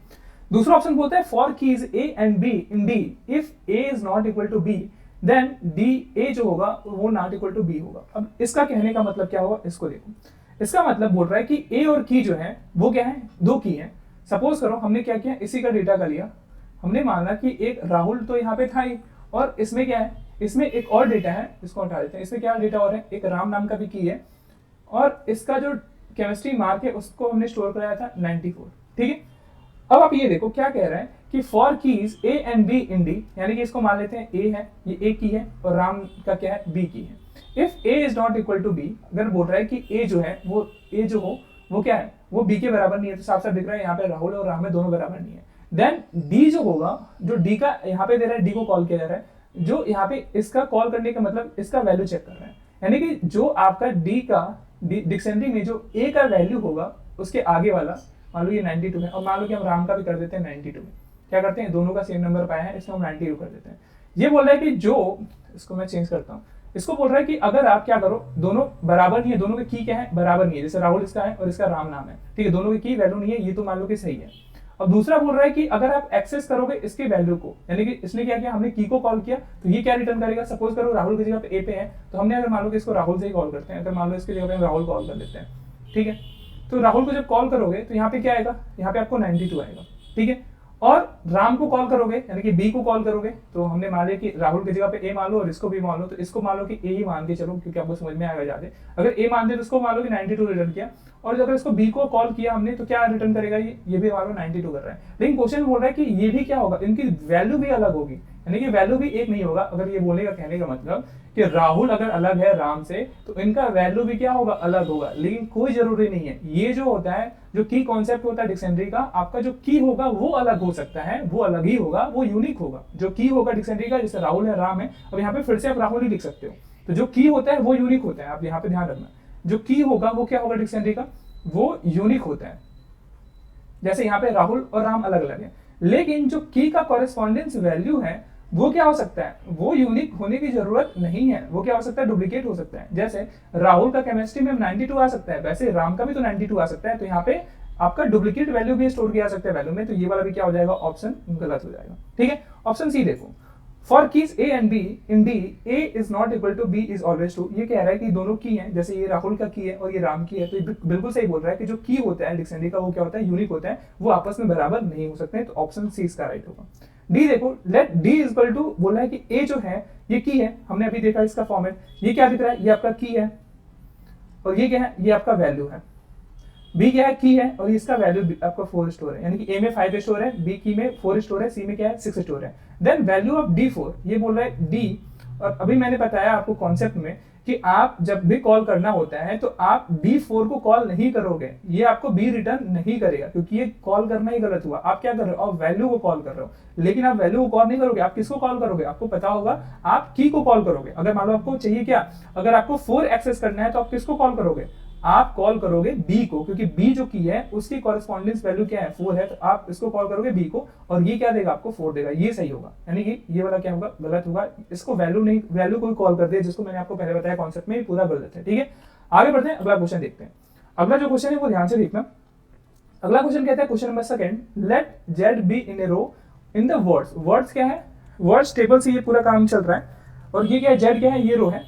दूसरा ऑप्शन बोलता है for keys a and b in d, if a is not equal to b then d a जो होगा वो नॉट इक्वल टू बी होगा। अब इसका कहने का मतलब क्या होगा, इसको देखो, इसका मतलब बोल रहा है कि ए और की जो है वो क्या है, दो की है। सपोज करो हमने क्या किया, इसी का डेटा का लिया, हमने माना कि एक राहुल तो यहाँ पे था ही, और इसमें क्या है, इसमें एक और डेटा है, इसको हटा देते हैं, इसमें क्या डेटा और है, एक राम नाम का भी की है, और इसका जो केमिस्ट्री मार्क है उसको हमने स्टोर कराया था 94। ठीक है, अब आप ये देखो क्या कह रहा है कि for keys a and b in D, यानी कि इसको मान लेते हैं ए है, ये ए की है, और राम का क्या है, बी की है। If a is not equal to b, अगर बोल रहा है कि ए जो है वो ए जो हो वो क्या है, वो बी के बराबर नहीं है, तो साफ साफ दिख रहा है यहाँ पे राहुल और राम में दोनों बराबर नहीं है। देन डी जो होगा, जो डी का यहाँ पे दे रहा है, डी को कॉल किया जा रहा है, जो यहाँ पे इसका कॉल करने का मतलब इसका वैल्यू चेक कर रहा है, यानी कि जो आपका डी का डिक्शनरी में जो ए का वैल्यू होगा उसके आगे वाला, मान लो ये 92 है, और मान लो कि हम राम का भी कर देते हैं 92 में, क्या करते हैं, दोनों का सेम नंबर पाया है, इसको हम 92 कर देते हैं। ये बोल रहा है कि जो, इसको मैं चेंज करता हूँ, इसको बोल रहा है कि अगर आप क्या करो, दोनों बराबर नहीं है, दोनों के की क्या है, बराबर नहीं है, जैसे राहुल इसका है और इसका राम नाम है, ठीक है, दोनों की वैल्यू नहीं है, ये तो मान लो कि सही है। अब दूसरा बोल रहा है कि अगर आप एक्सेस करोगे इसके वैल्यू को, यानी कि इसने क्या किया, हमने की को कॉल किया, तो ये क्या रिटर्न करेगा, सपोज करो राहुल की जगह पे ए पे है, तो हमने अगर मान लो कि इसको राहुल से ही कॉल करते हैं, अगर मान लो इसकी जगह पे हम राहुल कॉल कर लेते हैं, ठीक है, तो राहुल को जब कॉल करोगे तो यहाँ पे क्या आएगा, यहाँ पे आपको 92 आएगा। ठीक है, और राम को कॉल करोगे यानी कि बी को कॉल करोगे, तो हमने मान लिया कि राहुल की जगह पे ए मान लो और इसको भी मान लो, तो इसको मान लो कि ए ही मान के चलो, क्योंकि आपको समझ में आएगा ज्यादा। अगर ए मान दे तो इसको मान लो कि 92 रिटर्न किया, और अगर इसको बी को कॉल किया हमने तो क्या रिटर्न करेगा, ये भी मान लो 92 कर रहा है। लेकिन क्वेश्चन बोल रहा है कि ये भी क्या होगा, इनकी वैल्यू भी अलग होगी, यानी कि वैल्यू भी एक नहीं होगा। अगर ये बोलेगा, कहने का मतलब कि राहुल अगर अलग है राम से तो इनका वैल्यू भी क्या होगा, अलग होगा। लेकिन कोई जरूरी नहीं है, ये जो होता है, जो की कॉन्सेप्ट होता है डिक्शनरी का, आपका जो की होगा वो अलग हो सकता है, वो अलग ही होगा, वो यूनिक होगा। जो की होगा डिक्शनरी का, जैसे राहुल है, राम है, अब यहाँ पे फिर से आप राहुल ही लिख सकते हो, तो जो की होता है वो यूनिक होता है। आप यहाँ पे ध्यान रखना, जो की होगा वो क्या होगा डिक्शनरी का, वो यूनिक होता है। जैसे यहाँ पे राहुल और राम अलग अलग है, लेकिन जो की का कॉरेस्पॉन्डेंस वैल्यू है वो क्या हो सकता है, वो यूनिक होने की जरूरत नहीं है, वो क्या हो सकता है, डुप्लीकेट हो सकता है। जैसे राहुल का केमिस्ट्री में 92 आ सकता है, वैसे राम का भी तो 92 आ सकता है, तो यहाँ पे आपका डुप्लीकेट वैल्यू भी स्टोर किया जा सकता है वैल्यू में, तो ये वाला भी क्या हो जाएगा, ऑप्शन गलत हो जाएगा। ठीक है, ऑप्शन सी देखो, for keys a and b in d a is not equal to b is always true. ये कह रहा है कि दोनों की हैं, जैसे ये राहुल का की है और ये राम की है, तो ये बिल्कुल सही बोल रहा है कि जो की होता है डिक्शनरी का वो क्या होता है, यूनिक होता है, वो आपस में बराबर नहीं हो सकते हैं, तो ऑप्शन सी इसका राइट होगा। डी देखो, let d is equal to, बोला है कि ए जो है ये की है, हमने अभी देखा इसका फॉर्मेट, ये क्या दिख रहा है, ये आपका की है, और ये क्या है, ये आपका वैल्यू है। बी क्या है, की है, और इसका वैल्यू आपका 4 स्टोर है, यानी कि ए में 5 स्टोर है, बी की में 4 स्टोर है, सी में क्या है, 6 स्टोर है। देन वैल्यू ऑफ डी 4, ये बोल रहा है डी, और अभी मैंने बताया आपको कॉन्सेप्ट में कि आप जब भी कॉल करना होता है तो आप D4 को कॉल नहीं करोगे, ये आपको B रिटर्न नहीं करेगा, क्योंकि ये कॉल करना ही गलत हुआ। आप क्या कर रहे हो, आप वैल्यू को कॉल कर रहे हो, लेकिन आप वैल्यू को कॉल नहीं करोगे, आप किसको कॉल करोगे, आपको पता होगा, आप की को कॉल करोगे। अगर मान लो आपको चाहिए क्या, अगर आपको 4 एक्सेस करना है तो आप किसको कॉल करोगे, आप कॉल करोगे बी को, क्योंकि बी जो की है उसकी कॉरेस्पॉन्डेंस वैल्यू क्या है, 4 है, तो आप इसको कॉल करोगे बी को, और ये क्या देगा आपको, 4 देगा, ये सही होगा। यानी कि ये वाला क्या होगा, गलत होगा, इसको वैल्यू नहीं, वैल्यू को कॉल कर दिया, जिसको मैंने आपको पहले बताया कॉन्सेप्ट में, पूरा गलत है। ठीक है, आगे बढ़ते हैं, अगला क्वेश्चन देखते हैं। अगला जो क्वेश्चन है वो ध्यान से देखना। अगला क्वेश्चन कहता है, question number second, let z be in a row in the words. Words क्या है, वर्ड्स टेबल से ये पूरा काम चल रहा है। और ये क्या है, जेड क्या है, ये रो है,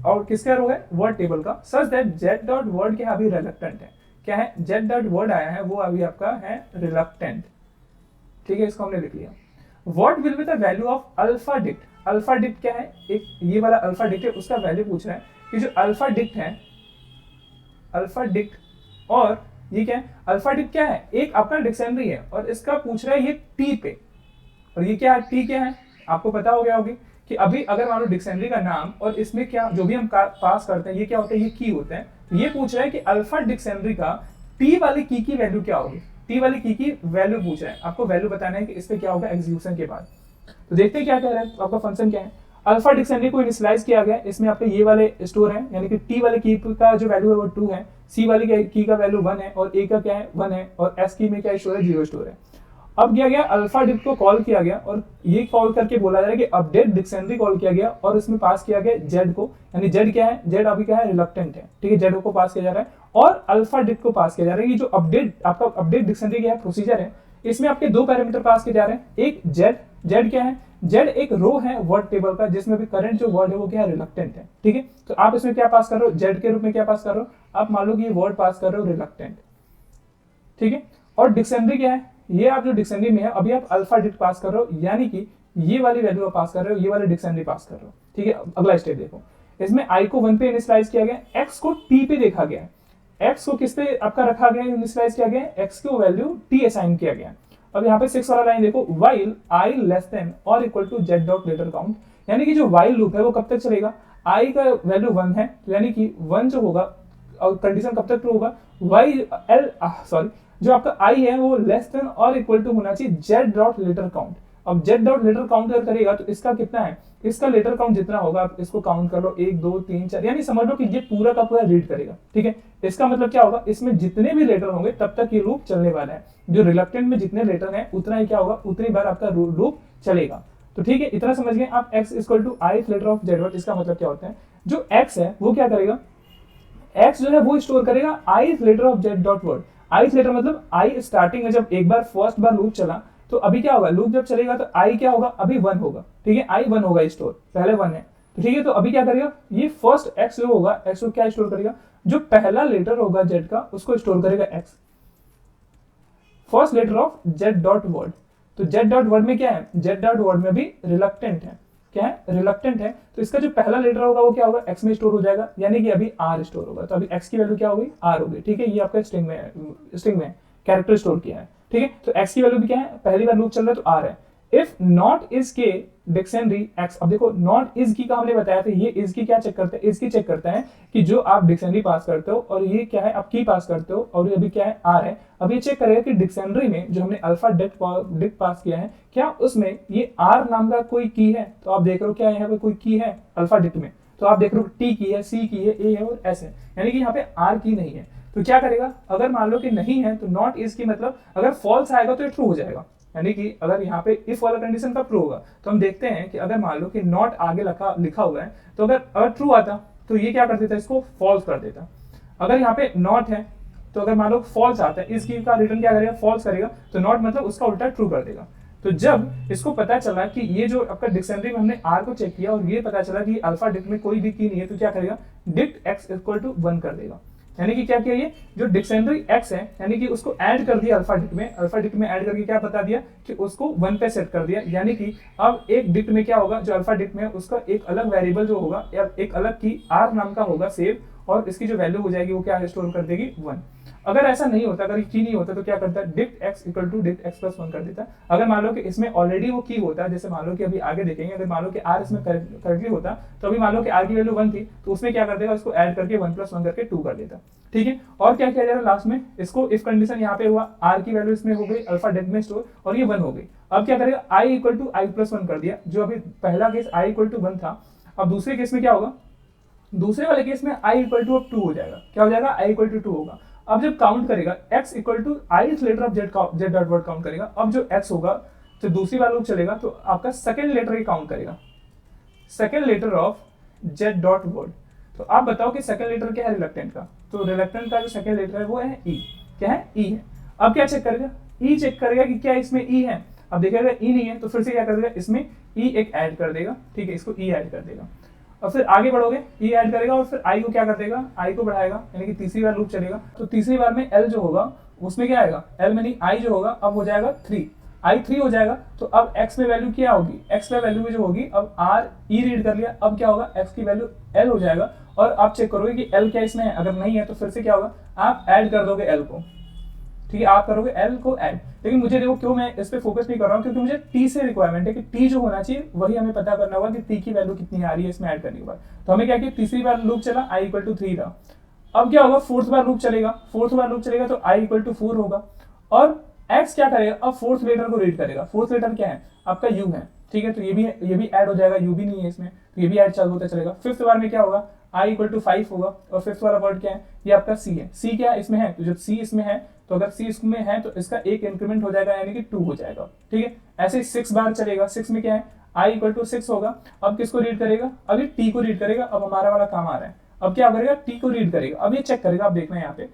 और किसका रो है, वर्ड टेबल का। Such that Z dot word क्या अभी रिलक्टेंट है, क्या है, जेड डॉट वर्ड आया है वो अभी आपका है रिलक्टेंट। ठीक है, इसको हमने लिख लिया। What will be the value of alpha dict. Alpha dict क्या है, एक ये वाला अल्फा डिक्ट है, उसका वैल्यू पूछ रहा है कि जो अल्फा डिक्ट है, अल्फा डिक्ट, और ये क्या है, अल्फा डिक्ट क्या है, एक आपका डिक्शनरी है और इसका पूछ रहा है ये टी पे, और ये क्या है, टी क्या है, आपको पता हो गया होगी कि अभी अगर मान लो डिक्शनरी का नाम और इसमें क्या जो भी हम पास करते हैं ये क्या होता है, ये की होते हैं। तो ये पूछ रहा है कि अल्फा डिक्शनरी का टी वाली की वैल्यू क्या होगी, टी वाली की वैल्यू पूछ रहा है, आपको वैल्यू बताना है कि इस पे क्या होगा एग्जीक्यूशन के बाद। तो देखते हैं क्या कह रहा है, आपका फंक्शन क्या है। अल्फा डिक्शनरी को इनिशियलाइज किया गया, इसमें आपके ये वाले स्टोर है, यानी कि टी वाले की का जो वैल्यू है वो 2 है, सी वाली की का वैल्यू 1 है, और ए का क्या है 1 है, और एस की में क्या स्टोर है 0 स्टोर है। अब क्या गया, अल्फा डिक्ट को कॉल किया गया और ये कॉल करके बोला जा रहा है कि अपडेट डिक्शनरी कॉल किया गया और इसमें पास किया गया जेड को, यानी जेड क्या है, जेड अभी क्या है रिलक्टेंट है। ठीक है, जेड को पास किया जा रहा है और अल्फा डिक्ट को पास किया जा रहा है। ये जो अपडेट आपका अपडेट डिक्शनरी क्या प्रोसीजर है, इसमें आपके 2 पैरामीटर पास किए जा रहे हैं। एक जेड, जेड क्या है, जेड एक रो है वर्ड टेबल का जिसमें भी करंट जो वर्ड है वो क्या है रिलक्टेंट है। ठीक है, तो आप इसमें क्या पास कर रहे हो, जेड के रूप में क्या पास कर रहे हो, आप मान लो कि ये वर्ड पास कर रहे हो रिलक्टेंट। ठीक है, और डिक्शनरी क्या है, ये आप जो डिक्शनरी में है अभी आप अल्फा डिक्ट पास कर रहे हो, यानी कि ये वाली वैल्यू पास कर रहे हो, ये वाली डिक्शनरी पास कर रहे हो। ठीक है, अगला स्टेप देखो, इसमें आई को 1 पे इनिशियलाइज किया गया, एक्स को टी पे देखा गया, एक्स को किस पे आपका रखा गया, इनिशियलाइज किया गया, एक्स को वैल्यू टी असाइन किया गया। अब यहाँ पे 6 वाला लाइन देखो, व्हाइल आई लेस देन और equal to z dot letter count, यानी कि जो व्हाइल लूप है वो कब तक चलेगा, आई का वैल्यू 1 है, यानी कि 1 जो होगा और कंडीशन कब तक ट्रू होगा, वाई एल सॉरी जो आपका आई है वो लेस देन और इक्वल टू होना चाहिए जेड डॉट लेटर काउंट। अब जेड डॉट लेटर काउंट अगर करेगा तो इसका कितना है, इसका लेटर काउंट जितना होगा आप इसको काउंट कर लो, 1 2 3 4, यानी समझ लो कि ये पूरा का पूरा रीड करेगा। ठीक है, इसका मतलब क्या होगा, इसमें जितने भी लेटर होंगे तब तक ये लूप चलने वाला है, जो रिलक्टेंट में जितने लेटर हैं उतना ही क्या होगा, उतनी बार आपका लूप चलेगा। तो ठीक है, इतना समझ गए आप, x equal to i letter of z dot, इसका मतलब क्या होता है, जो x है वो क्या करेगा, x जो है वो स्टोर करेगा i letter of z dot word. I letter मतलब आई स्टार्टिंग में जब एक बार फर्स्ट बार लूप चला तो अभी क्या होगा, लूप जब चलेगा तो आई क्या होगा, अभी 1 होगा। ठीक है, आई 1 होगा स्टोर, पहले 1 है। तो ठीक है, तो अभी क्या करेगा, ये फर्स्ट एक्स जो होगा, एक्स को क्या स्टोर करेगा, जो पहला लेटर होगा जेड का उसको स्टोर करेगा x, first letter of z dot word. तो जेड डॉट वर्ड में क्या है, जेड डॉट वर्ड में भी रिलक्टेंट है, क्या है रिलक्टेंट है, तो इसका जो पहला लेटर होगा वो क्या होगा, एक्स में स्टोर हो जाएगा, यानी कि अभी आर स्टोर होगा। तो अभी एक्स की वैल्यू क्या होगी, आर होगी। ठीक है, ये आपका स्ट्रिंग में कैरेक्टर स्टोर किया है। ठीक है, तो एक्स की वैल्यू भी क्या है, पहली बार लूप चल रहा है तो आर है। इफ नॉट इज के डिक्शनरी एक्स, अब देखो नॉट इज की का हमने बताया था, ये इज की क्या चेक करता है, इज की चेक करता है कि जो आप डिक्शनरी पास करते हो और ये क्या है आप की पास करते हो, और ये अभी क्या है आर है। अब ये चेक करेगा कि डिक्शनरी में जो हमने अल्फा डिक्ट पास किया है क्या उसमें ये आर नाम का कोई की है। तो आप देख रहे हो क्या यहाँ पे कोई की है अल्फा डिक्ट में, तो आप देख रहे हो टी की है, सी की है, ए है और एस है, यानी कि यहाँ पे आर की नहीं है। तो क्या करेगा, अगर मान लो कि नहीं है तो नॉट इज की मतलब अगर फॉल्स आएगा तो ये ट्रू हो जाएगा, यानी कि अगर यहाँ पे इफ वाला कंडीशन का ट्रू होगा तो हम देखते हैं कि अगर मान लो कि नॉट आगे लिखा हुआ है तो अगर ट्रू आता तो ये क्या कर देता, इसको फॉल्स कर देता। अगर यहाँ पे नॉट है तो अगर मान लो फॉल्स आता है, इसकी का रिटर्न क्या करेगा, फॉल्स करेगा, तो नॉट मतलब उसका उल्टा ट्रू कर देगा। तो जब इसको पता चला कि ये जो आपका डिक्शनरी में हमने आर को चेक किया और ये पता चला कि अल्फा डिक्ट में कोई भी की नहीं है, तो क्या करेगा, डिक्ट एक्स इक्वल टू 1 कर देगा। यानी कि क्या किया, ये जो डिक्शनरी एक्स है यानी कि उसको ऐड कर दिया अल्फा डिक्ट में, अल्फा डिक्ट में ऐड करके क्या बता दिया कि उसको 1 पे सेट कर दिया, यानी कि अब एक डिक्ट में क्या होगा, जो अल्फा डिक्ट में उसका एक अलग वेरिएबल जो होगा या एक अलग की आर नाम का होगा सेव, और इसकी जो वैल्यू हो जाएगी वो क्या स्टोर कर देगी 1। अगर ऐसा नहीं होता, अगर की नहीं होता तो क्या करता है, dict x equal to dict x plus 1 कर देता। अगर मान लो कि इसमें ऑलरेडी वो की होता है, जैसे मान लो कि अभी आगे देखेंगे, अगर मान लो कि आर इसमें करेक्टली होता तो अभी मान लो कि आर की वैल्यू 1 थी तो उसमें क्या कर देगा, उसको ऐड करके 1 प्लस 1 करके 2 कर देता। ठीक है, और क्या किया जा रहा है लास्ट में, इसको इफ कंडीशन यहाँ पे हुआ, आर की वैल्यू इसमें हो गई अल्फा डिक्ट में स्टोर और ये 1 हो गई। अब क्या करेगा, I equal to I plus 1 कर दिया, जो अभी पहला केस आई इक्वल टू 1 था। अब दूसरे केस में क्या होगा, दूसरे वाले केस में आई इक्वल टू अब 2 हो जाएगा, क्या हो जाएगा, आई इक्वल टू 2 होगा। अब जब काउंट करेगा x equal to i letter of z dot word count करेगा, अब जो x होगा तो दूसरी बार लूप चलेगा तो आपका सेकंड लेटर ही काउंट करेगा, second letter of z dot word. तो आप बताओ कि सेकंड लेटर क्या है रिलक्टेंट का, तो रिलक्टेंट का जो सेकंड लेटर है वो है ई, क्या है ई है। अब क्या चेक करेगा, ई चेक करेगा कि क्या इसमें ई है। अब देखिएगा ई नहीं है तो फिर से क्या कर देगा, इसमें ई एक ऐड कर देगा, ठीक है, इसको ई ऐड कर देगा। और फिर आगे बढ़ोगे, ई ऐड करेगा और फिर आई को क्या कर देगा, आई को बढ़ाएगा, यानी कि तीसरी बार लूप चलेगा। तो तीसरी बार में एल जो होगा उसमें क्या आएगा, एल में नहीं आई जो होगा अब हो जाएगा 3, आई 3 हो जाएगा। तो अब x में वैल्यू क्या होगी, x में वैल्यू में जो होगी, अब आर ई रीड कर लिया, अब क्या होगा x की वैल्यू l हो जाएगा। और आप चेक करोगे कि l क्या इसमें है, अगर नहीं है तो फिर से क्या होगा, आप ऐड कर दोगे l को, ठीक है, आप करोगे l को ऐड। लेकिन मुझे देखो क्यों मैं इस पे फोकस नहीं कर रहा हूँ, क्योंकि मुझे t से रिक्वायरमेंट है कि t जो होना चाहिए वही हमें पता करना होगा कि t की वैल्यू कितनी आ रही है इसमें ऐड करने के बाद। तो हमें क्या किया, तीसरी बार लूप चला i इक्वल टू 3 रहा। अब क्या होगा, फोर्थ बार लूप चलेगा, फोर्थ बार लूप चलेगा तो i इक्वल टू 4 होगा। और x क्या करेगा, अब फोर्थ लेटर को रीड करेगा। फोर्थ लेटर क्या है, आपका u है, ठीक है, तो ये भी ऐड हो जाएगा, u भी नहीं है इसमें तो ये भी ऐड चालू होता चलेगा। फिफ्थ बार में क्या होगा, i इक्वल टू 5 होगा। और फिफ्थ वाला वर्ड क्या है, ये आपका c है। c क्या इसमें है, तो जब c इसमें है तो अगर c इसमें है तो इसका एक इंक्रीमेंट हो जाएगा यानी कि 2 हो जाएगा, ठीक है। ऐसे 6 बार चलेगा, 6 में क्या है, i इक्वल टू 6 होगा। अब किसको रीड करेगा, अभी t को रीड करेगा। अब हमारा वाला काम आ रहा है, अब क्या करेगा, t को रीड करेगा। अब ये चेक करेगा, आप देखना यहाँ पे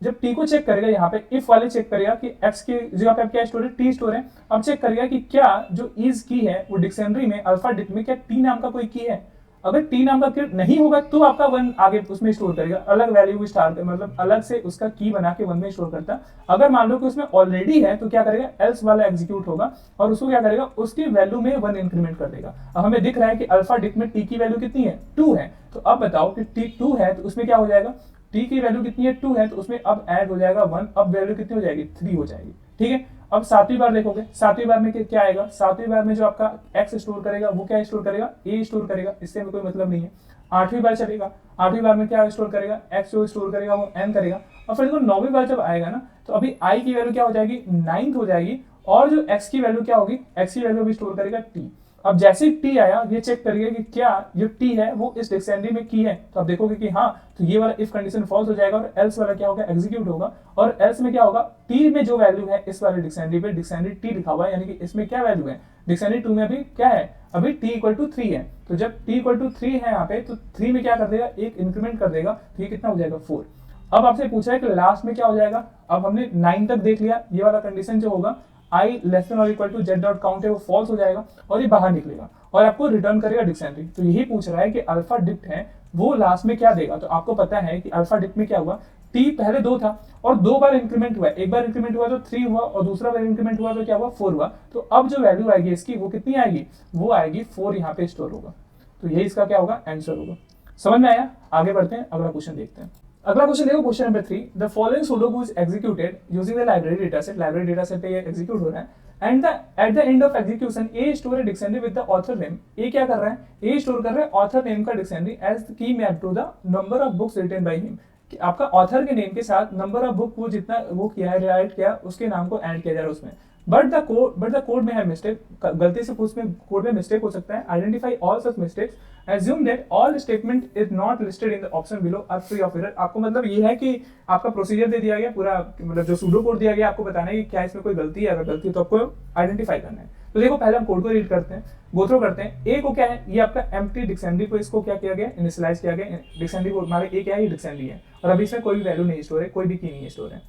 जब t को चेक करेगा, यहाँ पे इफ वाले चेक करेगा कि x की जगह पे क्या स्टोर है, t स्टोर है। अब चेक करेगा कि क्या जो इज की है वो डिक्शनरी में अल्फा डिक्ट में क्या t नाम का कोई की है। अगर t नाम का की नहीं होगा तो आपका 1 आगे उसमें स्टोर करेगा, अलग वैल्यू स्टार मतलब अलग से उसका की बना के 1 में स्टोर करता। अगर मान लो कि उसमें ऑलरेडी है तो क्या करेगा, एल्स वाला एग्जीक्यूट होगा और उसको क्या करेगा, उसकी वैल्यू में 1 इंक्रीमेंट कर देगा। अब हमें दिख रहा है कि अल्फा डिक्ट में t की वैल्यू कितनी है, 2 है। तो अब बताओ कि t 2 है तो उसमें क्या हो जाएगा, t की वैल्यू कितनी है, 2 है, तो उसमें अब ऐड हो जाएगा 1, अब वैल्यू कितनी हो जाएगी, 3 हो जाएगी, ठीक है। अब सातवीं बार देखोगे, सातवीं बार में क्या आएगा, सातवीं बार में जो आपका x स्टोर करेगा वो क्या स्टोर करेगा, a स्टोर करेगा, इससे हमें कोई मतलब नहीं है। आठवीं बार चलेगा, आठवीं बार में क्या स्टोर करेगा, x जो स्टोर करेगा वो n करेगा। और फिर देखो नौवीं बार जब आएगा ना तो अभी i की वैल्यू क्या हो जाएगी, 9 हो जाएगी। और जो x की वैल्यू क्या होगी, x की वैल्यू भी स्टोर करेगा t। अब जैसे ही t आया ये चेक करिए कि क्या जो t है वो इस डिक्शनरी में की है, तो आप देखोगे कि हाँ, तो ये वाला इफ कंडीशन फॉल्स हो जाएगा और एल्स वाला क्या होगा, एग्जीक्यूट होगा। और एल्स में क्या होगा, t में जो वैल्यू है इस वाले डिक्शनरी पे डिक्शनरी t लिखा हुआ है, यानी कि इसमें क्या वैल्यू है, डिक्शनरी 2 में अभी क्या है, अभी t इक्वल टू 3 है। तो जब t इक्वल टू 3 है यहाँ पे तो 3 में क्या कर देगा, एक इंक्रीमेंट कर देगा, तो ये कितना हो जाएगा 4। अब आपसे पूछा है कि लास्ट में क्या हो जाएगा। अब हमने 9 तक देख लिया, ये वाला कंडीशन जो होगा i लेस देन और equal to z dot count है वो फॉल्स हो जाएगा और ये बाहर निकलेगा और आपको रिटर्न करेगा डिक्शनरी। तो यही पूछ रहा है कि अल्फा डिक्ट है वो लास्ट में क्या देगा। तो आपको पता है कि अल्फा डिक्ट में क्या हुआ, t पहले 2 था और 2 बार इंक्रीमेंट हुआ, एक बार इंक्रीमेंट हुआ तो 3 हुआ और दूसरा बार इंक्रीमेंट हुआ तो क्या हुआ, 4 हुआ। तो अब जो वैल्यू आएगी इसकी वो कितनी आएगी, वो आएगी 4 यहाँ पे स्टोर होगा। तो यही इसका क्या होगा, आंसर होगा। समझ में आया, आगे बढ़ते हैं, अगला क्वेश्चन देखते हैं। अगला क्वेश्चन देखो, question number 3, the following pseudocode is executed using the library dataset. Library dataset पे ये एग्जीक्यूट हो रहा है and at the end of execution a store a dictionary with the author name. A क्या कर रहा है, ए स्टोर कर रहा है ऑथर नेम का dictionary as the key map to the number of books written by him. आपका author के नेम के साथ नंबर ऑफ बुक वो जितना वो किया है, राइट किया, उसके नाम को ऐड किया जा रहा है उसमें। बट द कोड में है मिस्टेक, गलती से उसमें कोड में मिस्टेक हो सकता है। Identify all such mistakes, assume that all statement is not listed in the option below are free of error। आपको मतलब ये है कि आपका प्रोसीजर दे दिया गया पूरा, मतलब जो सूडो कोड दिया गया आपको बताना है कि क्या इसमें कोई गलती है, अगर गलती है तो आपको आइडेंटिफाई करना है। तो देखो पहले हम कोड को रीड करते हैं, गो थ्रू करते हैं। ए को क्या है, ये आपका एम्प्टी डिक्शनरी को इसको क्या किया गया, इनिशियलाइज किया गया। डिक्शनरी को हमारे ए क्या है, ये डिक्शनरी है और अभी इसमें कोई भी वैल्यू नहीं स्टोर है, कोई भी की नहीं स्टोर है।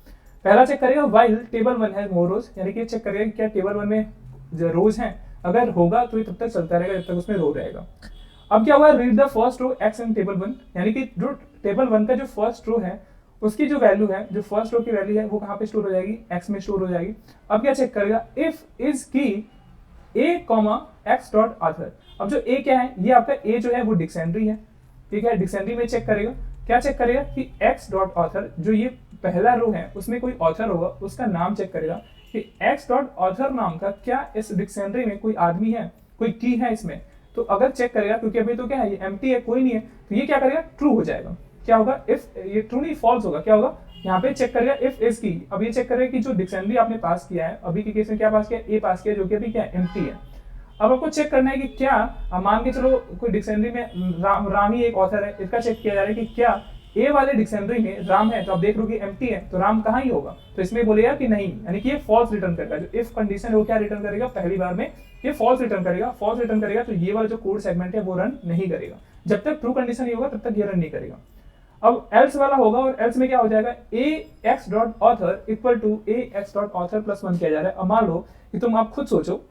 पहला चेक करेगा व्हाइल टेबल 1 हैज मोर रोज, यानी कि चेक करेगा कि क्या टेबल 1 में रोज हैं, अगर होगा तो ये तब तक चलता रहेगा जब तक उसमें रो रहेगा। अब क्या हुआ, read the first row x in table 1, यानी कि जो टेबल 1 का जो फर्स्ट रो है उसकी जो वैल्यू है, जो फर्स्ट रो की वैल्यू है वो कहाँ पे स्टोर हो जाएगी, एक्स में स्टोर हो जाएगी। अब क्या चेक करेगा, इफ इज की ए कॉमा एक्स डॉट ऑथर। अब जो ए क्या है, ये आपका ए जो है वो डिक्शनरी है, ठीक है। डिक्शनरी में चेक करेगा, क्या चेक करेगा कि एक्स डॉट ऑथर, जो ये पहला रो है उसमें कोई ऑथर होगा, उसका नाम चेक करेगा कि एक्स डॉट ऑथर नाम का क्या इस डिक्शनरी में कोई आदमी है, कोई की है इसमें। तो अगर चेक करेगा, क्योंकि अभी तो क्या है, ये एम्प्टी है, कोई नहीं है, तो ये क्या करेगा, ट्रू हो जाएगा। क्या होगा, इफ ये ट्रू नहीं फॉल्स होगा, क्या होगा, यहाँ पे चेक करेगा इफ इज की। अब ये चेक करेगा कि जो डिक्शनरी आपने पास किया है, अभी के केस में क्या पास किया, ए पास किया, जो कि अभी क्या एम्प्टी है। अब आपको चेक करना है कि क्या, मान के चलो कोई डिक्शनरी में राम ही एक ऑथर है, इसका चेक किया जा रहा है कि क्या ए वाले डिक्शनरी में राम है। तो आप देख लो कि एम्प्टी है, तो राम कहाँ ही होगा, तो इसमें बोलेगा कि नहीं, यानी कि ये फॉल्स रिटर्न करेगा। जो इफ कंडीशन है वो क्या रिटर्न करेगा, पहली बार में ये फॉल्स रिटर्न करेगा। फॉल्स रिटर्न करेगा तो ये वाला जो कोड सेगमेंट है वो रन नहीं करेगा, जब तक ट्रू कंडीशन नहीं होगा तब तक ये रन नहीं करेगा। अब एल्स वाला होगा और एल्स में क्या हो जाएगा, a x dot author equal to a x dot author plus 1 किया जा रहा है। अब मान लो कि तुम आप खुद सोचो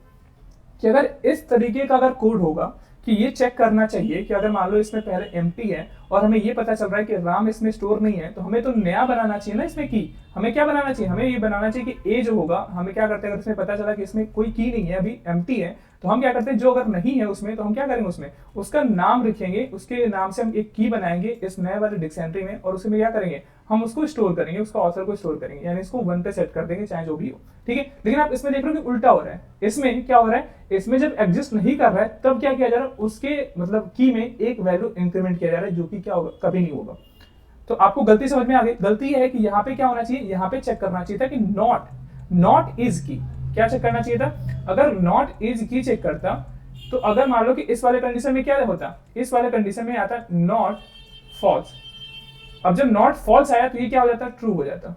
कि अगर इस तरीके का अगर कोड होगा कि ये चेक करना चाहिए कि अगर मान लो इसमें पहले एम्प्टी है और हमें ये पता चल रहा है कि राम इसमें स्टोर नहीं है, तो हमें तो नया बनाना चाहिए ना इसमें की। हमें क्या बनाना चाहिए, हमें ये बनाना चाहिए कि ए जो होगा, हमें क्या करते हैं अगर इसमें पता चला कि इसमें कोई की नहीं है, अभी एम्प्टी है, तो हम क्या करते हैं जो अगर नहीं है उसमें तो हम क्या करेंगे, उसमें उसका नाम लिखेंगे, उसके नाम से हम एक की बनाएंगे इस नए वाले डिक्शनरी में और उसमें क्या करेंगे, हम उसको स्टोर करेंगे, उसका ऑथर को स्टोर करेंगे, यानी इसको 1 पे सेट कर देंगे चाहे जो भी हो, ठीक है। लेकिन आप इसमें देख रहे हो कि उल्टा हो रहा है। इसमें क्या हो रहा है, इसमें जब एग्जिस्ट नहीं कर रहा है तब क्या किया जा रहा है, उसके मतलब की में एक वैल्यू इंक्रीमेंट किया जा रहा है, जो कि क्या होगा, कभी नहीं होगा। तो आपको गलती समझ में आ गई। गलती है कि यहाँ पे क्या होना चाहिए, यहाँ पे चेक करना चाहिए था कि नॉट इज की, क्या चेक करना चाहिए था, अगर नॉट इज की चेक करता तो अगर मान लो कि इस वाले कंडीशन में क्या होता, इस वाले कंडीशन में आता नॉट फॉल्स। अब जब नॉट फॉल्स आया तो ये क्या हो जाता, ट्रू हो जाता,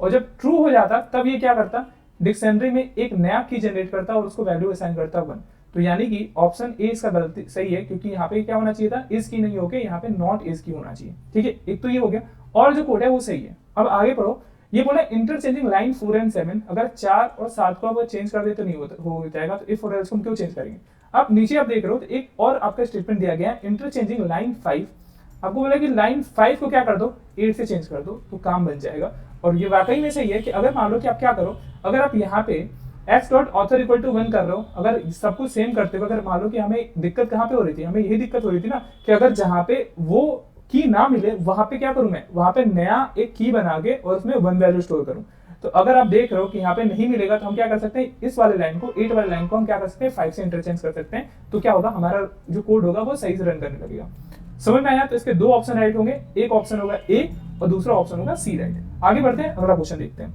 और जब ट्रू हो जाता तब ये क्या करता, डिक्शनरी में एक नया की जनरेट करता और उसको वैल्यू असाइन करता 1। तो यानी कि ऑप्शन ए इसका गलती सही है, क्योंकि यहाँ पे क्या होना चाहिए था, इज की नहीं होके यहाँ पे नॉट इज की होना चाहिए, ठीक है। एक तो ये हो गया, और जो कोड है वो सही है। अब आगे पढ़ो, ये बोला इंटरचेंजिंग लाइन 4 एंड 7, अगर 4 और 7 को आप चेंज कर दे तो नहीं हो जाएगा, तो इफ और एल्स को हम क्यों चेंज करेंगे। आप नीचे आप देख रहे हो तो एक और आपका स्टेटमेंट दिया गया है, इंटरचेंजिंग लाइन 5, आपको बोला कि लाइन 5 को क्या कर दो, 8 से चेंज कर दो तो काम बन जाएगा। और ये वाकई में सही है कि अगर मान लो कि आप क्या करो, अगर आप यहाँ पे x dot author equal to 1 कर रहे हो, अगर सब कुछ सेम करते हो, अगर मान लो कि हमें दिक्कत कहाँ पे हो रही थी, हमें यही दिक्कत हो रही थी ना कि अगर जहाँ पे वो की ना मिले वहां पे क्या करूं मैं, वहां पे नया एक की बना के और उसमें 1 वैल्यू स्टोर करूं। तो अगर आप देख रहे हो कि यहाँ पे नहीं मिलेगा तो हम क्या कर सकते हैं, इस वाले लाइन को, 8 वाले लाइन को हम क्या कर सकते हैं, 5 से इंटरचेंज कर सकते हैं। तो क्या होगा, हमारा जो कोड होगा वो सही से रन करने लगेगा। समझ में आया। तो इसके 2 ऑप्शन राइट होंगे, एक ऑप्शन होगा ए और दूसरा ऑप्शन होगा सी राइट। आगे बढ़ते हैं, अगला क्वेश्चन देखते हैं।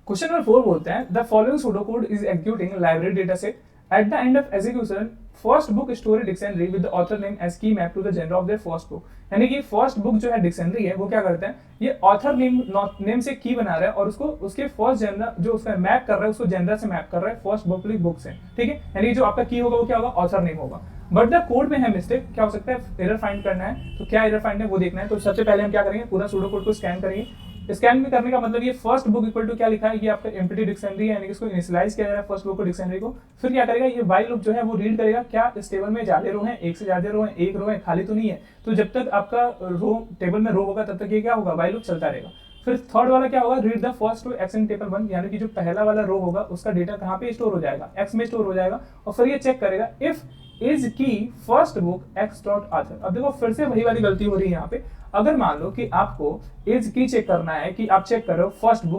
क्वेश्चन नंबर 4 बोलते हैं, the following pseudo code is executing library data set at the end of execution first book story dictionary with the author name as key map to the gender of their first book. यानी कि first book जो है dictionary है वो क्या करता है, ये ऑथर नेम से की बना रहा है और उसको उसके फर्स्ट जेंडर जो उसका मैप कर रहा है उसको जेंडर से मैप कर रहा है फर्स्ट बुक से, ठीक है। यानी जो आपका की होगा वो क्या होगा, ऑथर नेम होगा। बट द कोड में है मिस्टेक, क्या हो सकता है, एरर फाइंड करना है। तो क्या एरर फाइंड है वो देखना है। तो सबसे पहले हम क्या करेंगे, पूरा सूडो कोड को स्कैन करेंगे। स्कैन में करने का मतलब ये फर्स्ट बुक इक्वल टू क्या लिखा है, ये आपका एम्प्टी डिक्शनरी है, यानी कि इसको इनिशियलाइज किया जा रहा है फर्स्ट बुक को डिक्शनरी को। फिर क्या करेगा, ये व्हाइल लूप जो है वो रीड करेगा क्या इस टेबल में ज्यादा रो है, एक से ज्यादा रो है, एक रो है, खाली तो नहीं है। तो जब तक आपका रो टेबल में रो होगा तब तक ये क्या होगा, व्हाइल लूप चलता रहेगा। फिर थर्ड वाला क्या होगा, read the first row x in table 1, यानी कि जो पहला वाला रो होगा उसका डेटा कहाँ पे स्टोर हो जाएगा, एक्स में स्टोर हो जाएगा। और फिर ये चेक करेगा इफ इज की first book x dot author. अब देखो फिर से वही वाली गलती हो रही है यहाँ पे। अगर मान लो कि आपको इज की चेक करना है, कि आप चेक कर रहे हो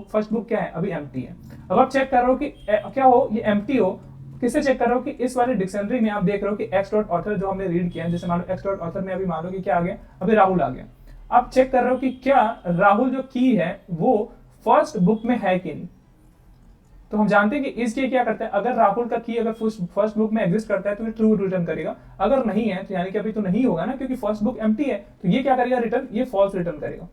फर्स्ट बुक क्या है, अभी एम्प्टी है। अब आप चेक कर रहे हो कि क्या हो, ये एम्प्टी हो, किससे चेक कर रहे हो कि इस वाले डिक्शनरी में आप देख रहे हो कि एक्स डॉट ऑथर जो हमने रीड किया है, जैसे मान लो एक्स डॉट ऑथर में अभी मान लो कि क्या आ गया, अभी राहुल आ गया। आप चेक कर रहे हो कि क्या राहुल जो की है वो फर्स्ट बुक में है कि नहीं। तो हम जानते हैं कि इसके क्या करता है, अगर राहुल का की अगर फर्स्ट बुक में एग्जिस्ट करता है तो ये ट्रू रिटर्न करेगा, अगर नहीं है तो यानी कि अभी तो नहीं होगा ना, क्योंकि फर्स्ट बुक एम्प्टी है, तो ये क्या करेगा, रिटर्न, ये फॉल्स रिटर्न करेगा।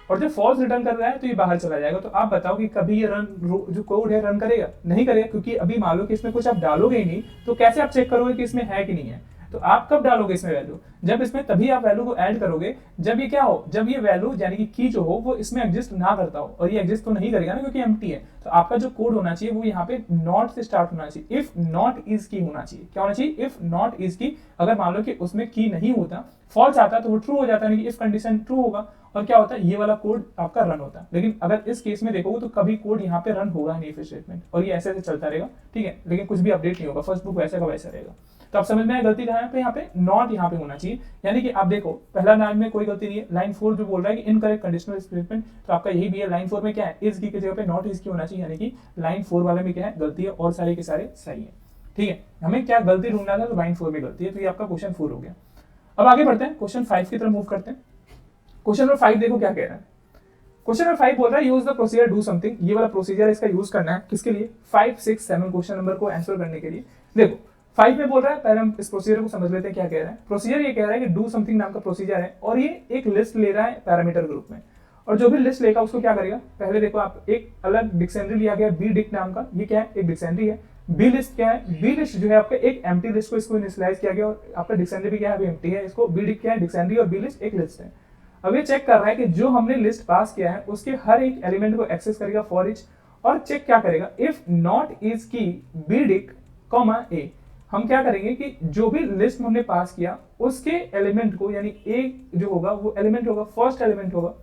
और जब फॉल्स रिटर्न कर रहा है तो ये बाहर चला जाएगा। तो आप बताओ कि कभी ये जो कोड है रन करेगा, नहीं करेगा, क्योंकि अभी मान लो कि इसमें कुछ आप डालोगे ही नहीं, तो कैसे आप चेक करोगे कि इसमें है कि नहीं है। तो आप कब डालोगे इसमें वैल्यू, जब इसमें तभी आप वैल्यू को ऐड करोगे जब ये क्या हो, जब ये वैल्यू यानी कि की जो हो वो इसमें एग्जिस्ट ना करता हो, और ये एग्जिस्ट तो नहीं करेगा ना क्योंकि एम्प्टी है। तो आपका जो कोड होना चाहिए वो यहाँ पे नॉट से स्टार्ट होना चाहिए, इफ नॉट इज की होना चाहिए। क्या होना चाहिए, इफ नॉट इज की। अगर मान लो कि उसमें की नहीं होता, फॉल्स आता तो वो ट्रू हो जाता, यानी कि इफ कंडीशन ट्रू होगा और क्या होता है, ये वाला कोड आपका रन होता है। लेकिन अगर इस केस में देखोगे तो कभी कोड यहाँ पे रन होगा नहीं, इफ स्टेटमेंट, और ये ऐसे चलता रहेगा, ठीक है। लेकिन कुछ भी अपडेट नहीं होगा, फर्स्ट बुक वैसे का वैसा रहेगा। तो आप समझ में आया गलती कहाँ है, यहाँ पे नॉट यहाँ पे होना चाहिए। यानी कि आप देखो पहला लाइन में कोई गलती नहीं है, लाइन 4 जो बोल रहा है कि इनकरेक्ट कंडीशनल स्टेटमेंट, तो आपका यही भी है। लाइन 4 में क्या है, इज की जगह पे नॉट इज की होना चाहिए, यानी कि लाइन 4 वाले में क्या है, गलती है, और सारे के सारे सही है, ठीक है। हमें क्या गलती ढूंढना था, तो लाइन 4 में गलती है, तो ये आपका क्वेश्चन 4 हो गया। अब आगे बढ़ते हैं, क्वेश्चन 5 की तरफ मूव करते हैं। क्वेश्चन नंबर 5 देखो क्या कह रहा है। क्वेश्चन नंबर 5 बोल रहा है use the procedure do something. ये वाला प्रोसीजर इसका यूज करना है किसके लिए, 5, 6, 7 क्वेश्चन नंबर को आंसर करने के लिए। देखो 5 में बोल रहा है, पहले हम इस प्रोसीजर को समझ लेते हैं क्या कह रहा है। प्रोसीजर ये कह रहा है कि डू समथिंग नाम का प्रोसीजर है, और ये एक लिस्ट ले रहा है पैरामीटर ग्रुप में, और जो भी लिस्ट लेगा उसको क्या करेगा, पहले देखो आप एक अलग डिक्शनरी लिया गया बी डिक नाम का, ये क्या है, एक डिक्शनरी है। बी लिस्ट क्या है, बी लिस्ट जो है आपका एक एम्प्टी लिस्ट को इसको इनिशियलाइज किया गया, और आपका डिक्शनरी भी क्या है, अभी एम्प्टी है, इसको बी डिक क्या है, डिक्शनरी, और बी लिस्ट एक लिस्ट है। अब ये चेक कर रहा है कि जो हमने लिस्ट पास किया है उसके हर एक एलिमेंट को एक्सेस करेगा फॉर ईच, और चेक क्या करेगा, इफ नॉट इज की बी डिक्ट कॉमा ए। हम क्या करेंगे कि जो भी लिस्ट हमने पास किया उसके एलिमेंट को, यानी ए जो होगा वो एलिमेंट होगा, फर्स्ट एलिमेंट होगा,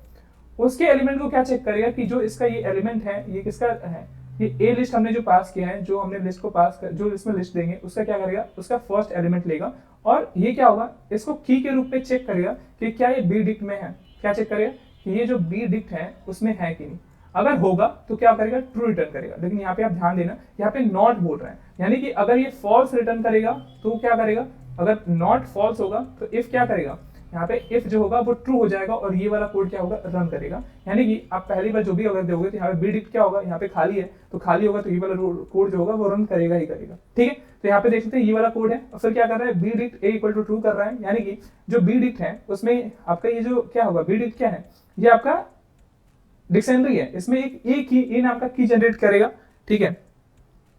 उसके एलिमेंट को क्या चेक करेगा कि जो इसका ये एलिमेंट है ये किसका है, ये ए लिस्ट हमने जो पास किया है, जो हमने लिस्ट को पास कर, जो इसमें लिस्ट देंगे उसका क्या करेगा, उसका फर्स्ट एलिमेंट लेगा और ये क्या होगा, इसको की के रूप में चेक करेगा कि क्या ये बी डिक्ट में है। क्या चेक करेगा कि ये जो बी डिक्ट है उसमें है कि नहीं, अगर होगा तो क्या करेगा, ट्रू रिटर्न करेगा। लेकिन यहाँ पे आप ध्यान देना, यहाँ पे नॉट बोल रहे हैं, यानी कि अगर ये फॉल्स रिटर्न करेगा तो क्या करेगा, अगर नॉट फॉल्स होगा तो इफ क्या करेगा, यहाँ पे इफ जो होगा वो ट्रू हो जाएगा और ये वाला कोड क्या होगा, रन करेगा। यानी कि आप पहली बार जो भी अगर दोगे तो यहाँ पे बी डिक्ट क्या होगा, यहाँ पे खाली है तो खाली होगा तो ये वाला कोड जो होगा वो रन करेगा ही करेगा। ठीक है, तो यहाँ पे देख सकते हैं ये वाला कोड है और फिर क्या कर रहा है, b dict a equal to true कर रहा है, यानी कि जो बी डिक्ट है उसमें आपका ये जो क्या होगा, बी डिक्ट क्या है, ये आपका डिक्शनरी है, इसमें एक ए नाम का की जनरेट करेगा। ठीक है,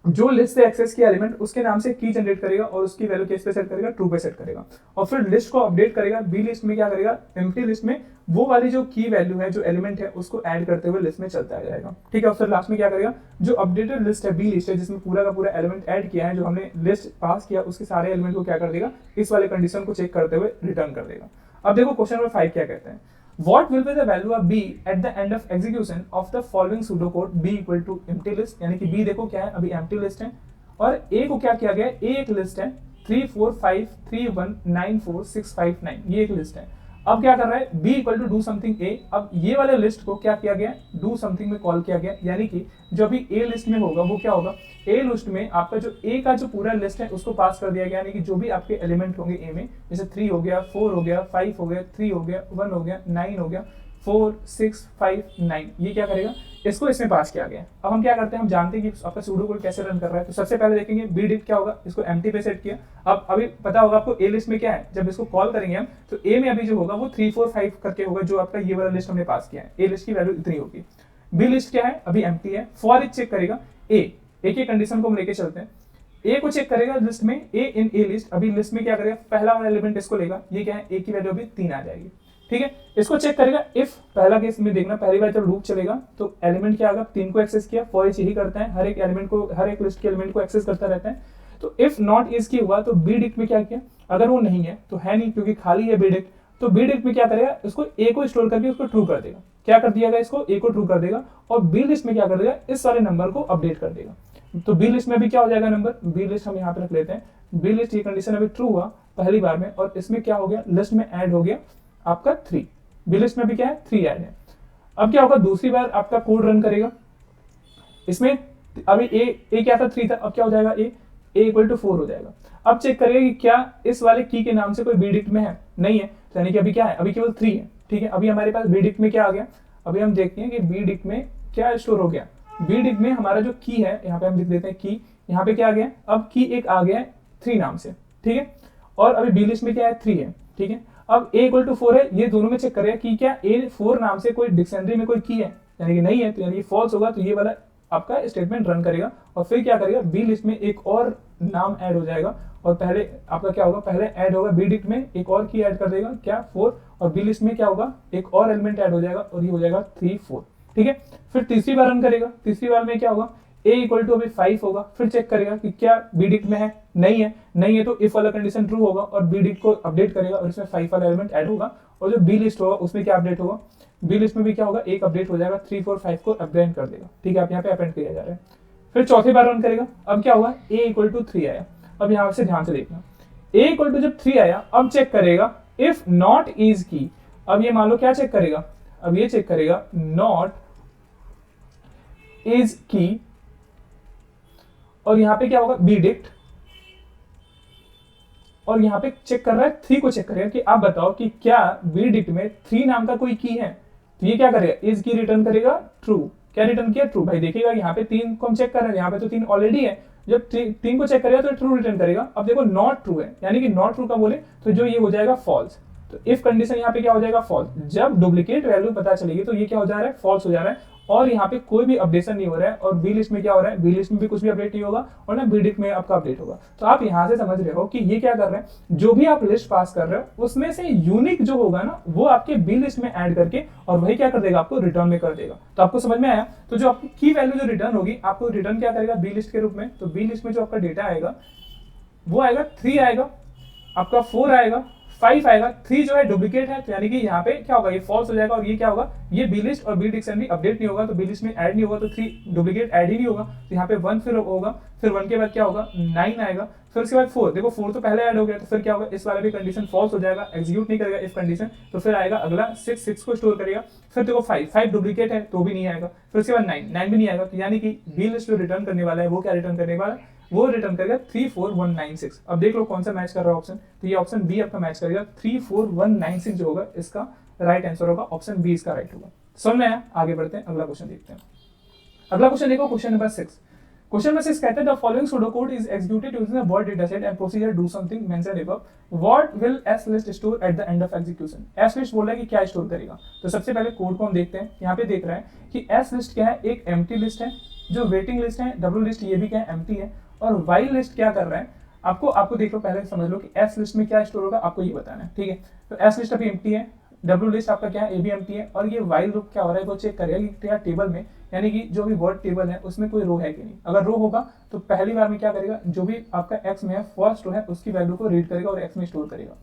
जो लिस्ट से एक्सेस किया एलिमेंट उसके नाम से की जनरेट करेगा और उसकी वैल्यू किस पे सेट करेगा, ट्रू पे सेट करेगा, और फिर लिस्ट को अपडेट करेगा। बी लिस्ट में क्या करेगा, एम्प्टी लिस्ट में वो वाली जो की वैल्यू है, जो एलिमेंट है उसको ऐड करते हुए लिस्ट में चलता जाएगा। ठीक है, और फिर लास्ट में क्या करेगा, जो अपडेटेड लिस्ट है बी लिस्ट है, जिसमें पूरा का पूरा एलिमेंट ऐड किया है, जो हमने लिस्ट पास किया उसके सारे एलिमेंट को क्या कर देगा, इस वाले कंडीशन को चेक करते हुए रिटर्न कर देगा। अब देखो क्वेश्चन नंबर 5 क्या कहते हैं, What will be the value of b at the end of execution of the following pseudocode b equal to empty list, यानी कि b देखो क्या है, अभी empty list है और a को क्या किया गया है, a एक लिस्ट है 3 4 5 3 1 9 4 6 5 9, ये एक लिस्ट है। अब क्या कर रहा है, b equal to do something a, अब ये वाले लिस्ट को क्या किया गया, डू समथिंग में कॉल किया गया, यानी कि जो भी a लिस्ट में होगा वो क्या होगा, a लिस्ट में आपका जो a का जो पूरा लिस्ट है उसको पास कर दिया गया, यानी कि जो भी आपके एलिमेंट होंगे a में, जैसे 3 हो गया, 4 हो गया, 5 हो गया, 3 हो गया, 1 हो गया, 9 हो गया, 4 6 5 9, ये क्या करेगा, इसको इसमें पास किया गया। अब हम क्या करते हैं, हम जानते हैं कि आपका सूडो कोड कैसे रन कर रहा है, तो सबसे पहले देखेंगे बी डिक्ट क्या होगा, इसको एम्प्टी पे सेट किया। अब अभी पता होगा आपको ए लिस्ट में क्या है, जब इसको कॉल करेंगे हम तो ए में अभी जो होगा वो 3 4 5 करके होगा, जो आपका ये वाला लिस्ट हमने पास किया है, ए लिस्ट की वैल्यू इतनी होगी। बी लिस्ट क्या है, अभी एम्प्टी है, फॉर इच चेक करेगा ए की कंडीशन को हम लेके चलते हैं, ए को चेक करेगा लिस्ट में, ए इन ए लिस्ट, अभी लिस्ट में क्या करेगा, पहला वाला एलिमेंट इसको लेगा, ये क्या है, ए की वैल्यू अभी 3 आ जाएगी। ठीक है, इसको चेक करेगा इफ, पहला केस में देखना, पहली बार जब लूप चलेगा तो एलिमेंट क्या होगा, 3 को एक्सेस किया, फॉर ईच यही करता है, हर एक एलिमेंट को, हर एक लिस्ट के एलिमेंट को एक्सेस करता रहता है। तो इफ नॉट इज की हुआ तो बी डिक्ट में क्या किया, अगर वो नहीं है तो है नहीं क्योंकि खाली है बी डिक्ट, तो बी डिक्ट में क्या करेगा, इसको ए को स्टोर करके उसको ट्रू कर देगा। क्या कर दिया गया, इसको ए को ट्रू कर देगा और बी लिस्ट में क्या कर देगा, इस सारे नंबर को अपडेट कर देगा। तो बी लिस्ट में भी क्या हो जाएगा नंबर, बी लिस्ट हम यहाँ पे रख लेते हैं, बी लिस्ट ये कंडीशन अभी ट्रू हुआ पहली बार में और इसमें क्या हो गया, लिस्ट में ऐड हो गया आपका 3, बी लिस्ट में भी क्या है 3 ऐड है। अब क्या होगा, दूसरी बार आपका कोड रन करेगा, इसमें अभी ए क्या था 3 था, अब क्या हो जाएगा ए इक्वल टू 4 हो जाएगा। अब चेक करेगा कि क्या इस वाले की के नाम से कोई बी डिक्ट में है, नहीं है, तो यानी कि अभी क्या है, अभी केवल 3 है। ठीक है, अभी हमारे पास बी डिक्ट में क्या आ गया, अभी हम देखते हैं कि बी डिक्ट में क्या स्टोर हो गया, बी डिक्ट में हमारा जो की है, यहाँ पे हम लिख देते हैं की, यहाँ पे क्या आ गया, अब की एक आ गया है 3 नाम से। ठीक है, और अभी बी लिस्ट में क्या है 3 है। ठीक है, अब a इक्वल टू 4 है, ये दोनों में चेक करेगा कि क्या a 4 नाम से कोई डिक्शनरी में कोई की है, यानी कि नहीं है, तो यानी फॉल्स होगा, तो ये वाला आपका स्टेटमेंट रन करेगा और फिर क्या करेगा, बी लिस्ट में एक और नाम ऐड हो जाएगा और पहले आपका क्या होगा, पहले ऐड होगा बी डिक्ट में एक और की ऐड कर देगा क्या 4, और बी लिस्ट में क्या होगा, एक और एलिमेंट ऐड हो जाएगा और ये हो जाएगा 3 4। ठीक है, फिर तीसरी बार रन करेगा, तीसरी बार में क्या होगा, a इक्वल टू अभी 5 होगा, फिर चेक करेगा कि क्या बी डिक्ट में है, नहीं है तो इफ वाला कंडीशन ट्रू होगा और बी डिक्ट को अपडेट करेगा और इसमें 5 वाला एलिमेंट ऐड होगा और जो बी लिस्ट होगा उसमें क्या अपडेट होगा, बी लिस्ट में भी क्या होगा, एक अपडेट हो जाएगा, 3 4 5 को अपडेट कर देगा। ठीक है, आप यहाँ पे अपेंड किया जा रहा है। फिर चौथी बार रन करेगा, अब क्या हुआ, a इक्वल टू 3 आया। अब यहाँ से ध्यान से देखना, a इक्वल टू जब 3 आया, अब चेक करेगा इफ नॉट इज की, अब ये मान लो क्या चेक करेगा, अब ये चेक करेगा नॉट इज की, और यहाँ पे क्या होगा बी डिक्ट, और यहाँ पे चेक कर रहा है 3 को चेक करेगा कि आप बताओ कि क्या बी डिक्ट में 3 नाम का कोई की है, तो ये क्या करेगा, इज की रिटर्न करेगा ट्रू। क्या रिटर्न किया, ट्रू। भाई देखिएगा यहाँ पे 3 को हम चेक कर रहे हैं, यहाँ पे तो 3 ऑलरेडी है, जब 3 को चेक करेगा तो ट्रू रिटर्न करेगा। अब देखो नॉट ट्रू है, यानी कि नॉट ट्रू का बोले तो जो ये हो जाएगा फॉल्स, तो इफ कंडीशन यहाँ पे क्या हो जाएगा फॉल्स, जब डुप्लीकेट वैल्यू पता चलेगी तो ये क्या हो जा रहा है, फॉल्स हो जा रहा है और यहाँ पे कोई भी अपडेशन नहीं हो रहा है, और बी लिस्ट में क्या हो रहा है, बी लिस्ट में भी कुछ भी अपडेट नहीं होगा और ना बी लिस्ट में आपका अपडेट होगा। तो आप यहाँ से समझ रहे हो कि ये क्या कर रहे हैं, जो भी आप लिस्ट पास कर रहे हो उसमें से यूनिक जो होगा ना वो आपके बी लिस्ट में ऐड करके और वही क्या कर देगा, आपको रिटर्न में कर देगा। तो आपको समझ में आया। तो जो आपकी की वैल्यू जो रिटर्न होगी, आपको रिटर्न क्या करेगा, बी लिस्ट के रूप में। तो बी लिस्ट में जो आपका डेटा आएगा वो आएगा 3 आएगा, आपका 4 आएगा, 5 आएगा। 3 जो है डुप्लीकेट है, तो यानी कि यहाँ पे क्या होगा, ये फॉल्स हो जाएगा, और ये क्या होगा, ये बी लिस्ट और बी डिक्शनरी अपडेट नहीं होगा, तो बी लिस्ट में ऐड नहीं होगा, तो 3 डुप्लीकेट ऐड ही नहीं होगा। तो यहाँ पे 1 फिर होगा, फिर 1 के बाद क्या होगा, 9 आएगा, फिर उसके बाद 4। देखो 4 तो पहले ऐड हो गया, तो फिर क्या होगा, इस वाला भी कंडीशन फॉल्स हो जाएगा, एग्जीक्यूट नहीं करेगा इफ कंडीशन। तो फिर आएगा अगला 6 को स्टोर करेगा। फिर देखो 5 डुप्लीकेट है तो भी नहीं आएगा, फिर उसके बाद 9 भी नहीं आएगा। तो यानी कि बी लिस्ट जो रिटर्न करने वाला है वो क्या रिटर्न करने वाला है, वो रिटर्न करेगा 34196। अब देख लो कौन सा मैच कर रहा है ऑप्शन, तो ये ऑप्शन बी आपका मैच करेगा। 34196 जो होगा इसका राइट आंसर होगा, ऑप्शन बी इसका राइट होगा। समझ में आया। आगे बढ़ते हैं, अगला क्वेश्चन देखते हैं। अगला क्वेश्चन देखो, क्वेश्चन नंबर 6। क्वेश्चन नंबर 6 कहता है the following pseudo code is executed using the word data set and procedure do something mentioned above, what will S list store at the end of execution. S list बोल रहा है कि क्या store करेगा। तो सबसे पहले कोड को हम देखते हैं। यहाँ पे देख रहा है कि एस लिस्ट क्या है, एक एम्प्टी लिस्ट है। जो वेटिंग लिस्ट है, डब्ल्यू लिस्ट, ये भी क्या है, एम्प्टी है। और वाइल लिस्ट क्या कर रहा है, आपको देख लो, पहले समझ लो कि एस लिस्ट में क्या स्टोर होगा, आपको ये बताना है, ठीक है। तो एस लिस्ट अभी एम्प्टी है, डब्ल्यू लिस्ट आपका क्या है, ए भी एम्प्टी है, और ये वाइल लूप क्या हो रहा है, वो चेक करेगा कि क्या टेबल में, यानी कि जो भी वर्ड टेबल है उसमें कोई रो है कि नहीं। अगर रो होगा तो पहली बार में क्या करेगा, जो भी आपका एक्स में है फर्स्ट रो है उसकी वैल्यू को रीड करेगा और एक्स में स्टोर करेगा।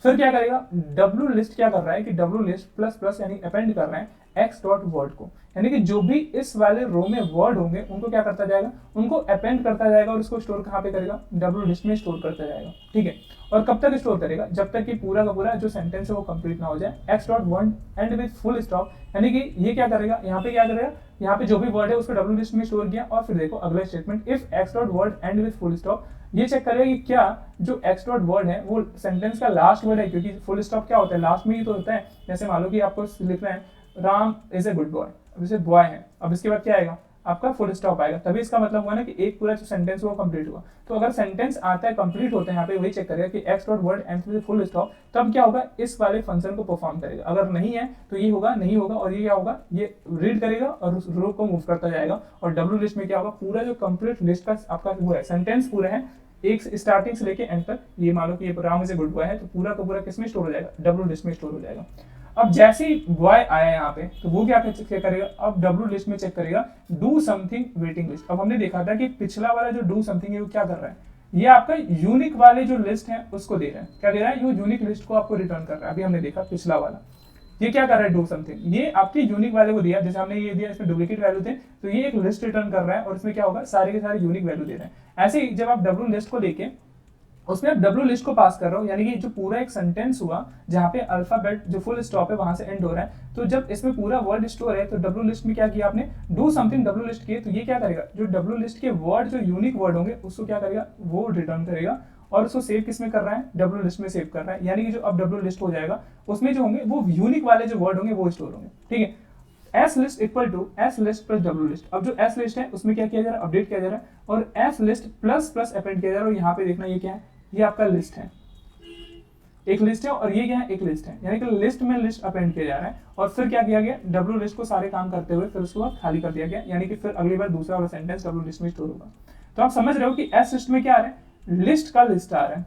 फिर क्या करेगा, डब्ल्यू लिस्ट क्या कर रहा है कि डब्ल्यू लिस्ट प्लस प्लस यानी अपेंड कर रहा है एक्स डॉट वर्ड को, यानी कि जो भी इस वाले रो में वर्ड होंगे उनको क्या करता जाएगा, उनको अपेंड करता जाएगा और उसको स्टोर कहाँ पे करेगा, डब्ल्यू लिस्ट में स्टोर करता जाएगा, ठीक है। और कब तक स्टोर करेगा, जब तक कि पूरा का पूरा जो सेंटेंस है वो कंप्लीट ना हो जाए। X dot word and with full stop, यानी कि ये क्या करेगा, यहाँ पे क्या करेगा, यहाँ पे जो भी वर्ड है उसको डब्ल्यू लिस्ट में स्टोर किया। और फिर देखो अगला statement, if x dot word and with full stop, ये चेक करेगा कि क्या जो एक्स डॉट वर्ड है वो सेंटेंस का लास्ट वर्ड है, क्योंकि फुल स्टॉप क्या होता है, लास्ट में ही तो होता है। जैसे मान लो कि आपको लिखना है Ram is a good boy, अब जैसे बॉय है, अब इसके बाद क्या आएगा, आपका फुल स्टॉप आएगा, तभी इसका मतलब हुआ ना कि एक पूरा जो सेंटेंस वो कंप्लीट हुआ। तो अगर सेंटेंस आता है कंप्लीट होता है, यहाँ पे वही चेक करेगा कि x dot word and with full stop, तब क्या होगा, इस वाले फंक्शन को परफॉर्म करेगा। अगर नहीं है तो ये होगा, नहीं होगा, और ये क्या होगा, ये रीड करेगा और उस रो को मूव करता जाएगा। और डब्ल्यू लिस्ट में क्या होगा, पूरा जो कंप्लीट लिस्ट का आपका वो है, सेंटेंस पूरा है, एक स्टार्टिंग से लेके एंड तक। ये मान लो कि ये Ram is a good boy है, तो पूरा का पूरा किस में स्टोर हो जाएगा, डब्ल्यू लिस्ट में स्टोर हो जाएगा। अब जैसे ही बॉय आया यहाँ पे, तो वो क्या चेक करेगा, अब डब्ल्यू लिस्ट में चेक करेगा डू समथिंग वेटिंग लिस्ट। अब हमने देखा था कि पिछला वाला जो डू समथिंग है वो क्या कर रहा है, ये आपका यूनिक वाले जो लिस्ट है उसको दे रहा है। क्या दे रहा है, ये यूनिक लिस्ट को आपको रिटर्न कर रहा है। अभी हमने देखा पिछला वाला, ये क्या कर रहा है, डू समथिंग, ये आपके यूनिक वाले को दिया। जैसे हमने ये दिया, इसमें डुप्लीकेट वैल्यू थे, तो ये एक लिस्ट रिटर्न कर रहा है और इसमें क्या होगा, सारे के सारे यूनिक वैल्यू दे रहे हैं। ऐसे ही जब आप डब्ल्यू लिस्ट को लेके उसमें आप डब्ल्यू लिस्ट को पास कर रहे हो, यानी कि जो पूरा एक सेंटेंस हुआ जहाँ पे अल्फाबेट जो फुल स्टॉप है वहां से एंड हो रहा है, तो जब इसमें पूरा वर्ड स्टोर है तो डब्ल्यू लिस्ट में क्या किया आपने, डू समथिंग डब्ल्यू लिस्ट किए, तो ये क्या करेगा, जो डब्ल्यू लिस्ट के वर्ड जो यूनिक वर्ड होंगे उसको क्या करेगा, वो रिटर्न करेगा। और उसको सेव किस में कर रहा है, डब्ल्यू लिस्ट में सेव कर रहा है, यानी कि जो अब डब्ल्यू लिस्ट हो जाएगा उसमें जो होंगे वो यूनिक वाले जो वर्ड होंगे वो स्टोर होंगे, ठीक है। S list equal to S list plus W list. अब जो एस लिस्ट है उसमें क्या किया जा रहा है, अपडेट किया जा रहा है, और S list plus plus append किया जा रहा है। और यहाँ पे देखना ये क्या है, ये आपका लिस्ट है, एक लिस्ट है, और ये क्या है, एक लिस्ट है, यानी कि लिस्ट में लिस्ट अपेंड किया जा रहा है। और फिर क्या किया गया, डब्ल्यू लिस्ट को सारे काम करते हुए फिर उसके बाद खाली कर दिया गया, यानी कि फिर अगली बार दूसरा वाला सेंटेंस डब्ल्यू लिस्ट में स्टोर होगा। तो आप समझ रहे हो कि एस लिस्ट में क्या आ रहा है, लिस्ट का लिस्ट आ रहा है,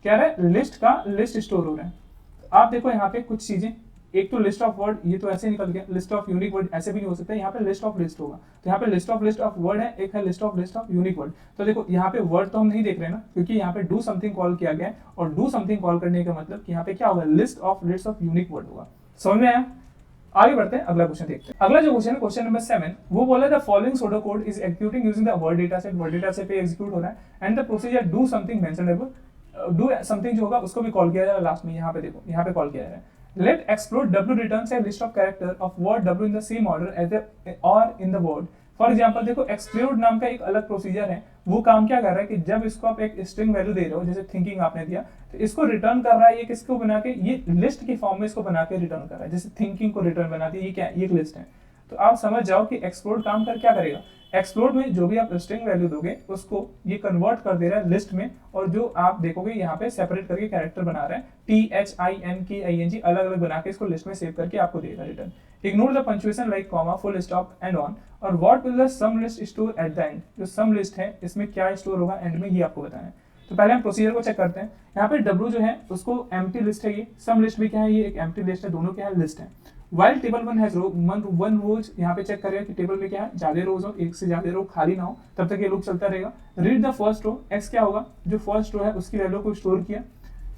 क्या आ रहा है, लिस्ट का लिस्ट स्टोर हो रहा है। तो आप देखो यहाँ पे कुछ चीजें, एक तो लिस्ट ऑफ वर्ड, ये तो ऐसे निकल गया, लिस्ट ऑफ यूनिक वर्ड ऐसे भी नहीं हो सकता, यहाँ पे लिस्ट ऑफ लिस्ट होगा। तो यहाँ पे लिस्ट ऑफ वर्ड है, एक है लिस्ट ऑफ यूनिक वर्ड। तो देखो यहाँ पे वर्ड तो हम नहीं देख रहे ना, क्योंकि यहाँ पे डू समथिंग कॉल किया गया है, और डू समथिंग कॉल करने का मतलब कि यहाँ पे क्या होगा, लिस्ट ऑफ यूनिक वर्ड होगा। समझ में आया। आगे बढ़ते हैं, अगला क्वेश्चन देखते हैं। अगला जो क्वेश्चन है, क्वेश्चन नंबर 7, वो बोला the following pseudo code is executing using the word data set पे एग्जीक्यूट हो रहा है, and the procedure do something mentioned above, do something जो होगा उसको भी कॉल किया जा रहा है लास्ट में। यहाँ पे देखो, यहाँ पे कॉल किया जा रहा है, let explode w returns a list of character of word w in the same order as the or in the word। For example देखो, एक्सक्लूड नाम का एक अलग प्रोसीजर है, वो काम क्या कर रहा है कि जब इसको आप एक स्ट्रिंग वैल्यू दे रहे हो, जैसे थिंकिंग आपने दिया, तो इसको रिटर्न कर रहा है, ये किसको बना के, ये लिस्ट के फॉर्म में इसको बना के रिटर्न कर रहा है। जैसे थिंकिंग को रिटर्न बना दिया, ये क्या है, ये एक लिस्ट है। तो आप समझ जाओ कि एक्सप्लोड काम कर क्या करेगा, एक्सप्लोड में जो भी आप स्ट्रिंग वैल्यू दोगे उसको ये कन्वर्ट कर दे रहा है लिस्ट में, और जो आप देखोगे यहाँ पे सेपरेट करके कैरेक्टर बना रहा है, THINKING अलग अलग बना के इसको लिस्ट में सेव करके आपको देगा return. Ignore the punctuation like comma, full stop and on. और what will the sum list store at the end, जो सम लिस्ट है इसमें क्या स्टोर होगा एंड में, ये आपको बताना है। तो पहले हम प्रोसीजर को चेक करते हैं। यहाँ पे W जो है उसको एम्प्टी लिस्ट है, ये सम लिस्ट भी क्या है, ये एक एम्प्टी लिस्ट है, दोनों क्या है लिस्ट है। While table one has one rows, यहाँ पे चेक करेगा कि टेबल में क्या है, ज्यादा रोज हो, एक से ज्यादा रो खाली ना हो, तब तक ये लूप चलता रहेगा। Read the first row, x क्या होगा, जो फर्स्ट रो है उसकी वैल्यू को स्टोर किया।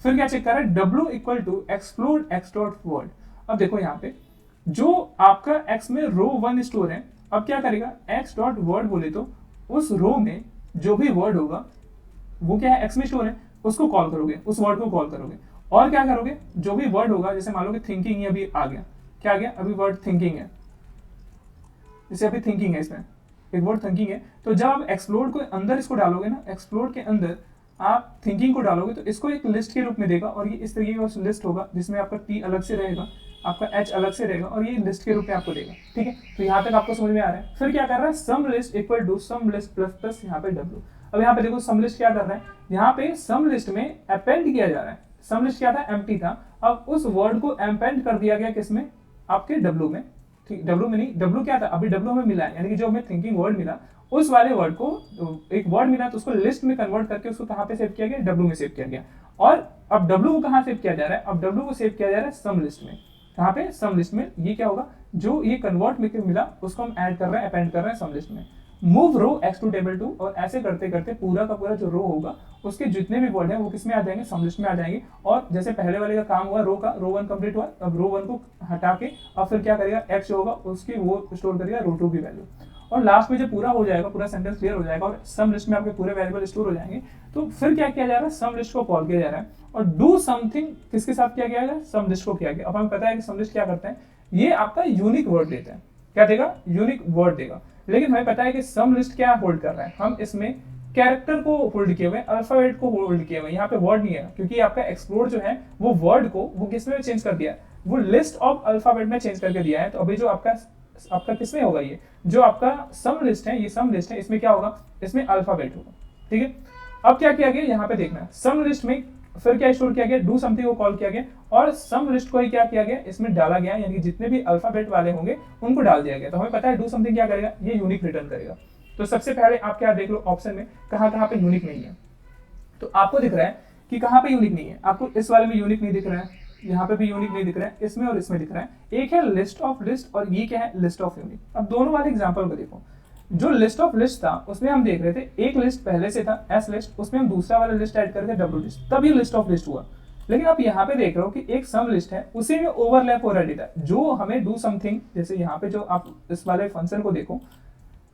फिर क्या चेक कर रहा है, W equal to explode x dot word. अब देखो यहाँ पे जो आपका एक्स में रो 1 स्टोर है, अब क्या करेगा, एक्स डॉट वर्ड बोले तो उस रो में जो भी वर्ड होगा वो क्या है एक्स में स्टोर है, उसको कॉल करोगे, उस वर्ड को कॉल करोगे। और क्या करोगे, जो भी वर्ड होगा, जैसे मान लो कि थिंकिंग ही अभी आ गया, क्या आ गया, अभी वर्ड थिंकिंग है, जैसे अभी थिंकिंग है, इसमें एक वर्ड थिंकिंग है, तो जब आप एक्सप्लोड को अंदर इसको डालोगे ना, एक्सप्लोड के अंदर आप थिंकिंग को डालोगे तो इसको एक लिस्ट के रूप में देगा, और ये इस तरीके का लिस्ट होगा जिसमें आपका T अलग से रहेगा, आपका H अलग से रहेगा, और ये लिस्ट के रूप में आपको देगा। ठीक है, तो यहाँ तक आपको समझ में आ रहा है। फिर क्या कर रहा है, sum list equal to sum list plus plus यहाँ पे W। अब यहाँ पे देखो सम लिस्ट क्या कर रहा है, यहाँ पे सम लिस्ट में अपेंड किया जा रहा है। सम लिस्ट क्या था, एम्प्टी था, अब उस वर्ड को अपेंड कर दिया गया किसमें, आपके W में। ठीक, W में नहीं, W क्या था, अभी W हमें मिला है, यानी कि जो हमें थिंकिंग वर्ड मिला, उस वाले वर्ड को एक वर्ड मिला तो उसको लिस्ट में कन्वर्ट करके उसको कहाँ पे सेव किया गया, W में सेव किया गया। और अब W को कहाँ सेव किया जा रहा है, अब W को सेव किया जा रहा है सम लिस्ट में। कहाँ पे, सम लिस्ट में। ये क्या होगा, जो ये कन्वर्ट में मिला उसको हम ऐड कर रहे हैं, अपेंड कर रहे हैं सम लिस्ट में। Move row x to table 2, और ऐसे करते करते पूरा का पूरा जो रो होगा उसके जितने भी वर्ड है वो किस में आ जाएंगे, सम लिस्ट में आ जाएंगे। और जैसे पहले वाले का काम हुआ रो का, रो 1 कंप्लीट हुआ, अब रो 1 को हटा के अब फिर क्या करेगा, एक्स जो होगा उसकी वो स्टोर करेगा रो 2 की वैल्यू। और लास्ट में जब पूरा हो जाएगा, पूरा सेंटेंस क्लियर हो जाएगा और सम लिस्ट में आपके पूरे वेरिएबल स्टोर हो जाएंगे, तो फिर क्या किया जा रहा है, सम लिस्ट को कॉल किया जा रहा है। और डू समथिंग किसके साथ किया गया है, सम लिस्ट को किया गया। अब हमें पता है कि सम लिस्ट क्या करता है, ये आपका यूनिक वर्ड देता है, क्या देगा, यूनिक वर्ड देगा। लेकिन हमें पता है कि सम लिस्ट क्या होल्ड कर रहा है, हम इसमें कैरेक्टर को होल्ड किए हुए, अल्फाबेट को होल्ड किए हुए, यहाँ पे वर्ड नहीं है, क्योंकि आपका एक्सप्लोर जो है वो वर्ड को वो किसमें चेंज कर दिया है, वो लिस्ट ऑफ अल्फाबेट में चेंज करके दिया है। तो अभी जो आपका किसमें होगा, ये जो आपका सम लिस्ट है, ये सम लिस्ट है, इसमें क्या होगा, इसमें अल्फाबेट होगा। ठीक है, अब क्या किया गया, यहाँ पे देखना, सम लिस्ट में फिर क्या स्टोर किया गया, डू समथिंग को कॉल किया गया, और सम लिस्ट को ही क्या किया गया, इसमें डाला गया, यानी कि जितने भी अल्फाबेट वाले होंगे उनको डाल दिया गया। तो हमें पता है डू समथिंग क्या करेगा, ये यूनिक रिटर्न करेगा। तो सबसे पहले आप क्या देख लो ऑप्शन में कहाँ कहाँ पे यूनिक नहीं है, तो आपको दिख रहा है कि कहाँ पे यूनिक नहीं है, आपको इस वाले में यूनिक नहीं दिख रहा है, यहाँ पे भी यूनिक नहीं दिख रहा है, इसमें और इसमें दिख रहा है। एक है लिस्ट ऑफ लिस्ट और ये क्या है, लिस्ट ऑफ यूनिक। अब दोनों वाले एग्जांपल को देखो, जो लिस्ट ऑफ लिस्ट था उसमें हम देख रहे थे एक लिस्ट पहले से था एस लिस्ट, उसमें हम दूसरा वाला लिस्ट ऐड करके डब्ल्यू लिस्ट, तब ये लिस्ट ऑफ लिस्ट हुआ। लेकिन आप यहाँ पे देख रहे हो कि एक सम लिस्ट है, उसी में ओवरलैप हो रहा डेटा, जो हमें डू समथिंग, जैसे यहाँ पे जो आप इस वाले फंक्शन को देखो,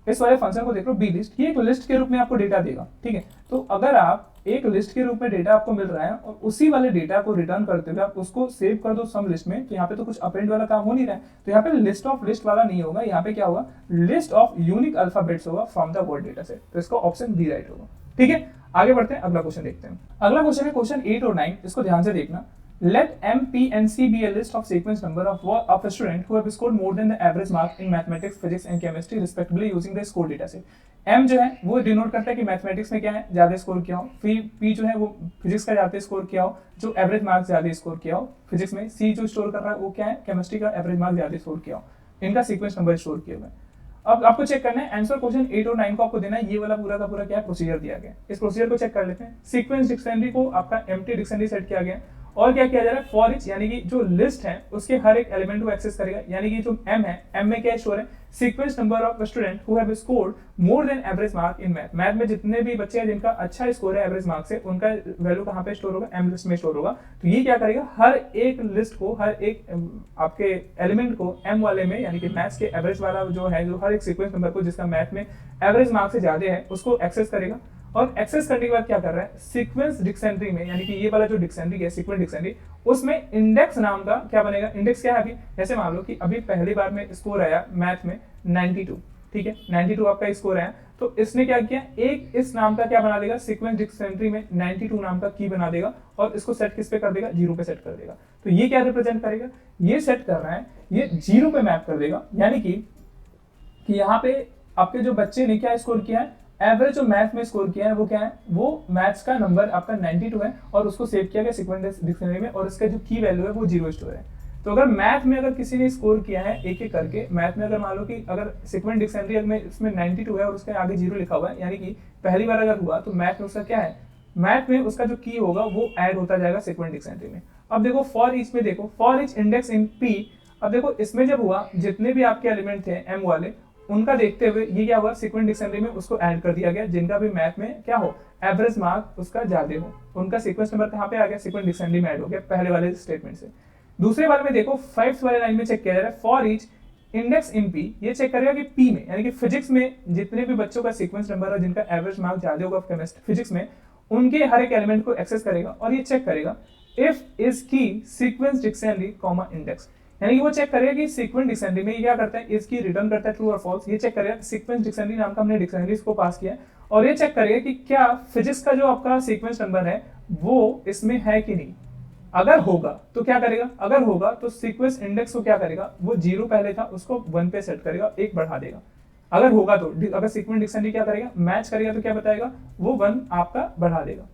इस वाले फंक्शन को देख लो बी लिस्ट, ये एक लिस्ट के रूप में आपको डेटा देगा। ठीक है, तो अगर आप एक लिस्ट के रूप में डेटा आपको मिल रहा है और उसी वाले डेटा को रिटर्न करते हुए आप उसको सेव कर दो सम लिस्ट में, तो यहाँ पे तो कुछ अपेंड वाला काम हो नहीं रहा है, तो यहाँ पे लिस्ट ऑफ लिस्ट वाला नहीं होगा, यहाँ पे क्या होगा, लिस्ट ऑफ यूनिक अल्फाबेट्स होगा from the word data set. तो इसका ऑप्शन बी राइट होगा। ठीक है, आगे बढ़ते हैं, अगला क्वेश्चन देखते हैं। अगला क्वेश्चन है क्वेश्चन 8 और 9, इसको ध्यान से देखना। Let M, P, and C be a list of sequence number of a student who have scored more than the average mark in mathematics, physics, and chemistry respectively using the score data set. M जो है वो denote करता है कि mathematics में क्या है, ज्यादा स्कोर किया हो, P जो है वो फिजिक्स का ज्यादा स्कोर किया हो, जो एवरेज मार्क्स ज्यादा स्कोर किया हो फिजिक्स में, C जो स्टोर कर रहा है वो क्या है, केमिस्ट्री का एवरेज मार्क्स ज्यादा स्कोर किया हो, इनका सीक्वेंस नंबर स्टोर किए हुए। अब आपको चेक करना है आंसर क्वेश्चन 8 और 9 को आपको देना है, ये वाला पूरा का पूरा क्या है, प्रोसीजर दिया गया। इस प्रोसीजर को चेक कर लेते हैं। सीक्वेंस डिक्शनरी को आपका एम्प्टी डिक्शनरी सेट किया गया, और क्या किया जा रहा है, फॉर ईच यानी कि जो लिस्ट है उसके हर एक एलिमेंट को एक्सेस करेगा, यानी कि जो M है, M में क्या स्टोर है, sequence number of student who have scored more than average mark in math. Math में जितने भी बच्चे हैं जिनका अच्छा स्कोर है एवरेज मार्क से, उनका वैल्यू कहाँ पे स्टोर होगा, M लिस्ट में स्टोर होगा। तो ये क्या करेगा, हर एक लिस्ट को, हर एक आपके एलिमेंट को M वाले में, यानी कि मैथ्स के एवरेज वाला जो है, जो हर एक सीक्वेंस नंबर को जिसका मैथ में एवरेज मार्क से ज्यादा है उसको एक्सेस करेगा। और एक्सेस करने के बाद क्या कर रहा है, सीक्वेंस डिक्शनरी में, यानी कि ये वाला जो डिक्शनरी है सीक्वेंस डिक्शनरी, उसमें इंडेक्स नाम का क्या बनेगा, इंडेक्स क्या है अभी, जैसे मान लो कि अभी पहली बार में स्कोर आया मैथ में 92, ठीक है, 92 आपका स्कोर आया, तो इसने क्या किया, एक इस नाम का क्या बना देगा, सीक्वेंस डिक्शनरी में 92 नाम का की बना देगा, और इसको सेट किस पे कर देगा, 0 पे सेट कर देगा। तो ये क्या रिप्रेजेंट करेगा, ये सेट कर रहा है, ये 0 पे मैप कर देगा, यानी कि यहाँ पे आपके जो बच्चे ने क्या स्कोर किया है, एवरेज जो मैथ में स्कोर किया है वो क्या है, वो मैथ्स का नंबर आपका 92 है और उसको सेव किया गया सीक्वेंस डिक्शनरी में और इसका जो की वैल्यू है वो 0 स्टोर है। तो अगर मैथ में अगर किसी ने स्कोर किया है एक एक करके, मैथ में अगर मान लो कि अगर सीक्वेंस डिक्शनरी में इसमें 92 है और उसके आगे 0 लिखा हुआ है, यानी कि पहली बार अगर हुआ तो मैथ में उसका क्या है, मैथ में उसका जो की होगा वो ऐड होता जाएगा सीक्वेंस डिक्शनरी में। अब देखो फॉर ईच में, देखो for each index in P, अब देखो इसमें जब हुआ जितने भी आपके एलिमेंट थे एम वाले, उनका देखते हुए ये क्या हुआ, सीक्वेंस डिक्शनरी में उसको ऐड कर दिया गया, जिनका भी मैथ में क्या हो, एवरेज मार्क उसका ज्यादा हो, उनका सीक्वेंस नंबर कहाँ पे आ गया, सीक्वेंस डिक्शनरी में ऐड हो गया पहले वाले स्टेटमेंट से। दूसरे वाले में देखो फाइव्थ वाले लाइन में चेक किया जा रहा है for each index in P, ये चेक करेगा कि पी में यानी कि फिजिक्स में जितने भी बच्चों का सीक्वेंस नंबर है जिनका एवरेज मार्क ज्यादा होगा केमिस्ट्री फिजिक्स में, उनके हर एक एलिमेंट को एक्सेस करेगा और ये चेक करेगा इफ इज की सीक्वेंस डिक्शनरी कॉमा इंडेक्स, यानी कि वो चेक करेगा कि सीक्वेंस डिक्शनरी में ये क्या करता है, इसकी रिटर्न करता है ट्रू और फॉल्स, ये चेक करेगा सीक्वेंस डिक्शनरी नाम का हमने डिक्शनरी को पास किया है और ये चेक करेगा कि क्या फिजिक्स का जो आपका सीक्वेंस नंबर है वो इसमें है कि नहीं। अगर होगा तो क्या करेगा, अगर होगा तो सीक्वेंस इंडेक्स को क्या करेगा, वो 0 पहले था उसको 1 पे सेट करेगा, 1 बढ़ा देगा। अगर होगा तो अगर सीक्वेंस डिक्शनरी क्या करेगा, मैच करेगा तो क्या बताएगा, वो 1 आपका बढ़ा देगा।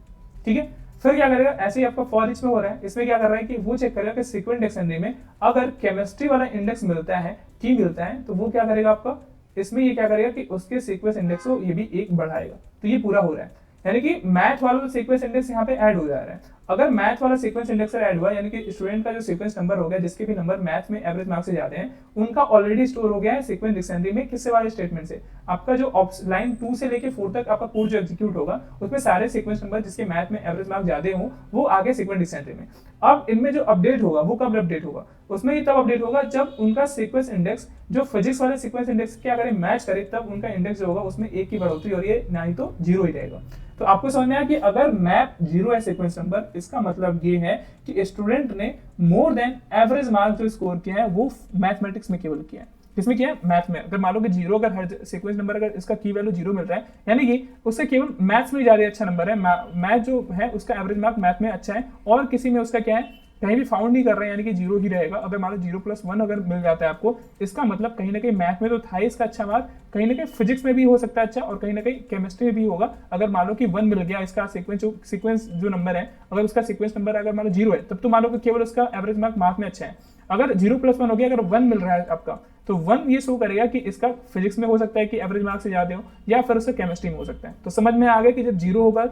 ठीक है, फिर क्या करेगा, ऐसे ही आपका फॉर ईच में हो रहा है, इसमें क्या कर रहा है कि वो चेक करेगा कि सीक्वेंस डिक्शनरी में अगर केमिस्ट्री वाला इंडेक्स मिलता है, की मिलता है, तो वो क्या करेगा आपका, इसमें ये क्या करेगा कि उसके सीक्वेंस इंडेक्स को ये भी 1 बढ़ाएगा। तो ये पूरा हो रहा है, यानी कि मैथ वाला सीक्वेंस इंडेक्स यहाँ पे ऐड हो जा रहा है। अगर मैथ वाला सीक्वेंस इंडेक्स ऐड हुआ, यानी कि स्टूडेंट का जो सीक्वेंस नंबर हो गया, जिसके भी नंबर मैथ में एवरेज मार्क्स से ज्यादा हैं, उनका ऑलरेडी स्टोर हो गया है सीक्वेंस डिक्शनरी में, किससे वाले स्टेटमेंट से, आपका जो लाइन 2 से लेके 4 तक आपका कोड जो एग्जीक्यूट होगा उसमें सारे सीक्वेंस नंबर जिसके मैथ में एवरेज मार्क्स ज्यादा हो वो आगे सीक्वेंस डिक्शनरी में। अब इनमें जो अपडेट होगा वो कब अपडेट होगा, उसमें ये तब अपडेट होगा जब उनका सीक्वेंस इंडेक्स जो फिजिक्स वाले सीक्वेंस इंडेक्स क्या करे, मैच करे, तब उनका इंडेक्स जो होगा उसमें 1 की बढ़ोतरी और ये नहीं तो 0 ही रहेगा। तो आपको समझ में आया कि अगर मैप 0 है सीक्वेंस नंबर, इसका मतलब ये है कि स्टूडेंट ने मोर देन एवरेज मार्क जो स्कोर किया है वो मैथमेटिक्स में केवल किया है। किसमें किया है, मैथ में। अगर मान लो कि 0 अगर हर सीक्वेंस नंबर अगर इसका की वैल्यू 0 मिल रहा है, यानी कि उससे केवल मैथ्स में ज्यादा अच्छा नंबर है, मैथ जो है उसका एवरेज मार्क मैथ में अच्छा है और किसी में उसका क्या है कहीं भी फाउंड नहीं कर रहे हैं, यानी कि 0 ही रहेगा। अगर मान लो 0+1 अगर मिल जाता है आपको, इसका मतलब कहीं ना कहीं मैथ में तो था ही इसका अच्छा मार्क, कहीं ना कहीं फिजिक्स में भी हो सकता है अच्छा और कहीं ना कहीं केमिस्ट्री में भी होगा। अगर मान लो कि 1 मिल गया इसका सीक्वेंस जो नंबर है, अगर उसका सीक्वेंस नंबर अगर मान लो 0 है, तब तो मान लो कि केवल उसका एवरेज मार्क मैथ में अच्छा है। अगर 0+1 हो गया, अगर 1 मिल रहा है आपका, तो 1 ये शो करेगा कि इसका फिजिक्स में हो सकता है कि एवरेज मार्क से ज्यादा हो, या फिर उसका केमिस्ट्री में हो सकता है। तो समझ में आ गया कि जब 0 होगा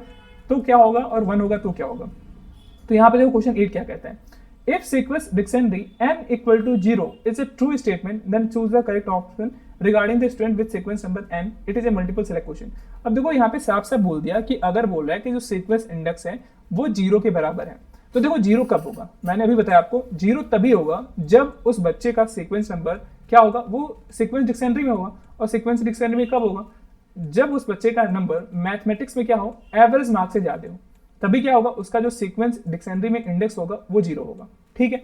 तो क्या होगा और 1 होगा तो क्या होगा। तो यहाँ पे देखो क्वेश्चन 8 क्या कहता है, if sequence dictionary n equal to 0 is a true statement, then choose the correct option regarding the student with sequence number n. It is a multiple select question. अब देखो यहाँ पे साफ साफ बोल दिया कि अगर बोल रहा है कि जो सीक्वेंस इंडेक्स है वो 0 के बराबर है, तो देखो 0 कब होगा, मैंने अभी बताया आपको 0 तभी होगा जब उस बच्चे का सीक्वेंस नंबर क्या होगा, वो सीक्वेंस डिक्शनरी में होगा। और सीक्वेंस डिक्शनरी में कब होगा, जब उस बच्चे का नंबर मैथमेटिक्स में क्या हो, एवरेज मार्क से ज्यादा हो, तभी क्या होगा, उसका जो सीक्वेंस डिक्शनरी में इंडेक्स होगा वो 0 होगा। ठीक है,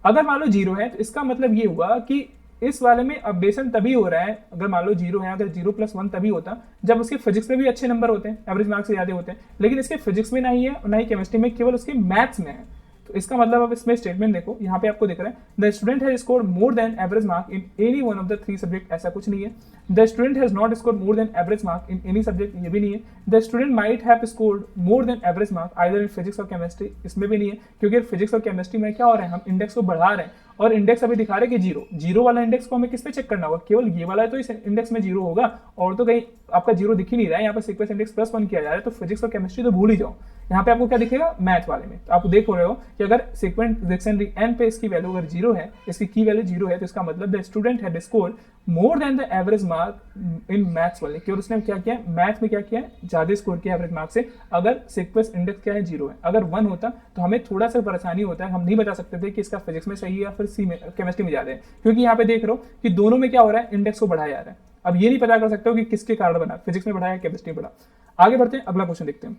अगर मान लो 0 है तो इसका मतलब ये हुआ कि इस वाले में अपडेशन तभी हो रहा है, अगर मान लो 0 है, अगर 0+1 तभी होता जब उसके फिजिक्स में भी अच्छे नंबर होते हैं, एवरेज मार्क्स से ज्यादा होते हैं, लेकिन इसके फिजिक्स में नहीं है और ना ही केमिस्ट्री में, केवल उसके मैथ्स में है। तो इसका मतलब अब इसमें स्टेटमेंट देखो, यहाँ पे आपको दिख रहा है the student has scored more than average mark in any one of the 3 subject, ऐसा कुछ नहीं है। The student has not scored more than average mark in any subject, ये भी नहीं है। The student might have scored more than average mark either in physics और chemistry, इसमें भी नहीं है, क्योंकि फिजिक्स और केमिस्ट्री में क्या हो रहा है, हम इंडेक्स को बढ़ा रहे हैं और इंडेक्स अभी दिखा रहे हैं कि 0 वाला इंडेक्स को हमें किस पे चेक करना होगा, केवल ये वाला है तो इस इंडेक्स में 0 होगा, और तो कहीं आपका 0 दिख ही नहीं रहा है। यहाँ पे सीक्वेंस इंडेक्स +1 किया जा रहा है, तो फिजिक्स और केमिस्ट्री तो भूल ही जाओ। यहाँ पे आपको क्या दिखेगा, मैथ वाले में। तो आप देख रहे हो कि अगर सीक्वेंस डिक्शनरी n पे इसकी वैल्यू अगर 0 है, इसकी की वैल्यू 0 है, तो इसका मतलब the student had scored more than the average mark in maths वाले, क्योंकि उसने क्या किया, मैथ में क्या किया, ज्यादा स्कोर किया एवरेज मार्क से। अगर सीक्वेंस इंडेक्स क्या है, 0 है, अगर 1 होता तो हमें थोड़ा सा परेशानी होता है, हम नहीं बता सकते थे कि इसका फिजिक्स में सही है या फिर सी में केमिस्ट्री में ज्यादा है, क्योंकि यहाँ पे देख रहे हो कि दोनों में क्या हो रहा है, इंडेक्स को बढ़ाया जा रहा है। अब ये नहीं पता कर सकते हो कि किसके कारण बना, फिजिक्स में बढ़ाया या केमिस्ट्री में बढ़ा। आगे बढ़ते हैं, अगला क्वेश्चन देखते हैं।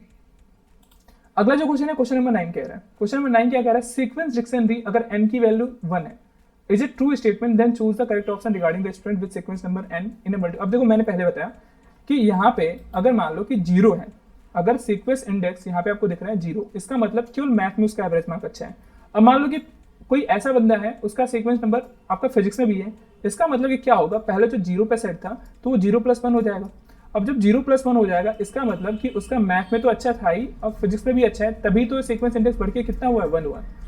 अगला जो क्वेश्चन है, क्वेश्चन नंबर 9 कह रहा है, क्वेश्चन नंबर 9 क्या कह रहा है, सीक्वेंस डिक्शनरी अगर n की वैल्यू 1 है, is it true statement, then choose the correct option regarding the student with sequence number n in a multi. अब देखो मैंने पहले बताया कि यहाँ पे अगर मान लो कि 0 है, अगर सीक्वेंस इंडेक्स यहाँ पे आपको दिख रहा है 0, इसका मतलब केवल मैथ में उसका एवरेज मार्क अच्छा है। अब मान लो कि कोई ऐसा बंदा है उसका सीक्वेंस नंबर आपका फिजिक्स में भी है, इसका मतलब कि क्या होगा, पहले जो 0 पे सेट था तो वो 0+1 हो जाएगा। अब जब 0+1 हो जाएगा इसका मतलब कि उसका मैथ में तो अच्छा था ही, अब फिजिक्स में भी अच्छा है, तभी तो सीक्वेंस इंडेक्स बढ़ के कितना हुआ है, 1 हुआ है।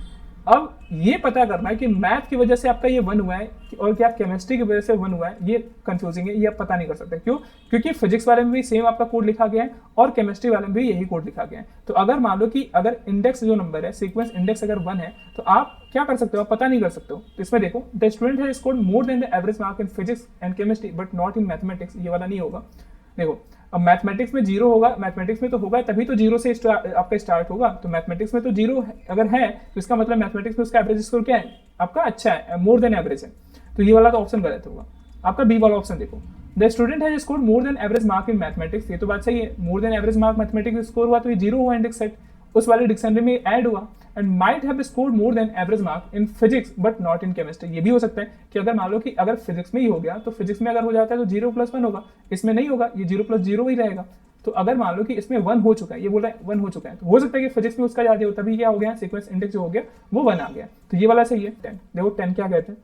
अब ये पता करना है कि मैथ की वजह से आपका ये 1 हुआ है और क्या केमिस्ट्री की वजह से 1 हुआ है, ये कंफ्यूजिंग है, ये आप पता नहीं कर सकते। क्यों? क्योंकि फिजिक्स वाले में भी सेम आपका कोड लिखा गया है और केमिस्ट्री वाले में भी यही कोड लिखा गया है। तो अगर मान लो कि अगर इंडेक्स जो नंबर है, सीक्वेंस इंडेक्स अगर 1 है, तो आप क्या कर सकते हो, आप पता नहीं कर सकते हो। तो इसमें देखो, the student has scored more than the average mark in physics and chemistry but not in mathematics, ये वाला नहीं होगा। देखो, अब मैथमेटिक्स में 0 होगा, मैथमेटिक्स में तो होगा तभी तो 0 से आपका स्टार्ट होगा, तो मैथमेटिक्स में तो 0 अगर है तो इसका मतलब मैथमेटिक्स में उसका एवरेज स्कोर क्या है, आपका अच्छा है, मोर देन एवरेज है, तो ये वाला तो ऑप्शन गलत होगा। आपका बी वाला ऑप्शन देखो, the student has scored more than average mark in mathematics, ये तो बात सही है, more than average mark mathematics score हुआ तो ये 0 हुआ इंडेक्स सेट, उस वाले डिक्शनरी में ऐड हुआ। And might have scored more than average mark in physics but not in chemistry, ये भी हो सकता है कि अगर मान लो कि अगर फिजिक्स में ही हो गया तो फिजिक्स में अगर हो जाता है तो 0+1 होगा, इसमें नहीं होगा, ये 0+0 ही रहेगा। तो अगर मान लो कि इसमें 1 हो चुका है, ये बोल रहा है 1 हो चुका है, तो हो सकता है कि फिजिक्स में उसका ज्यादा हो, तभी क्या हो गया, सीक्वेंस इंडेक्स जो हो गया वो 1 आ गया, तो ये वाला सही है 10। देखो 10 क्या कहते हैं,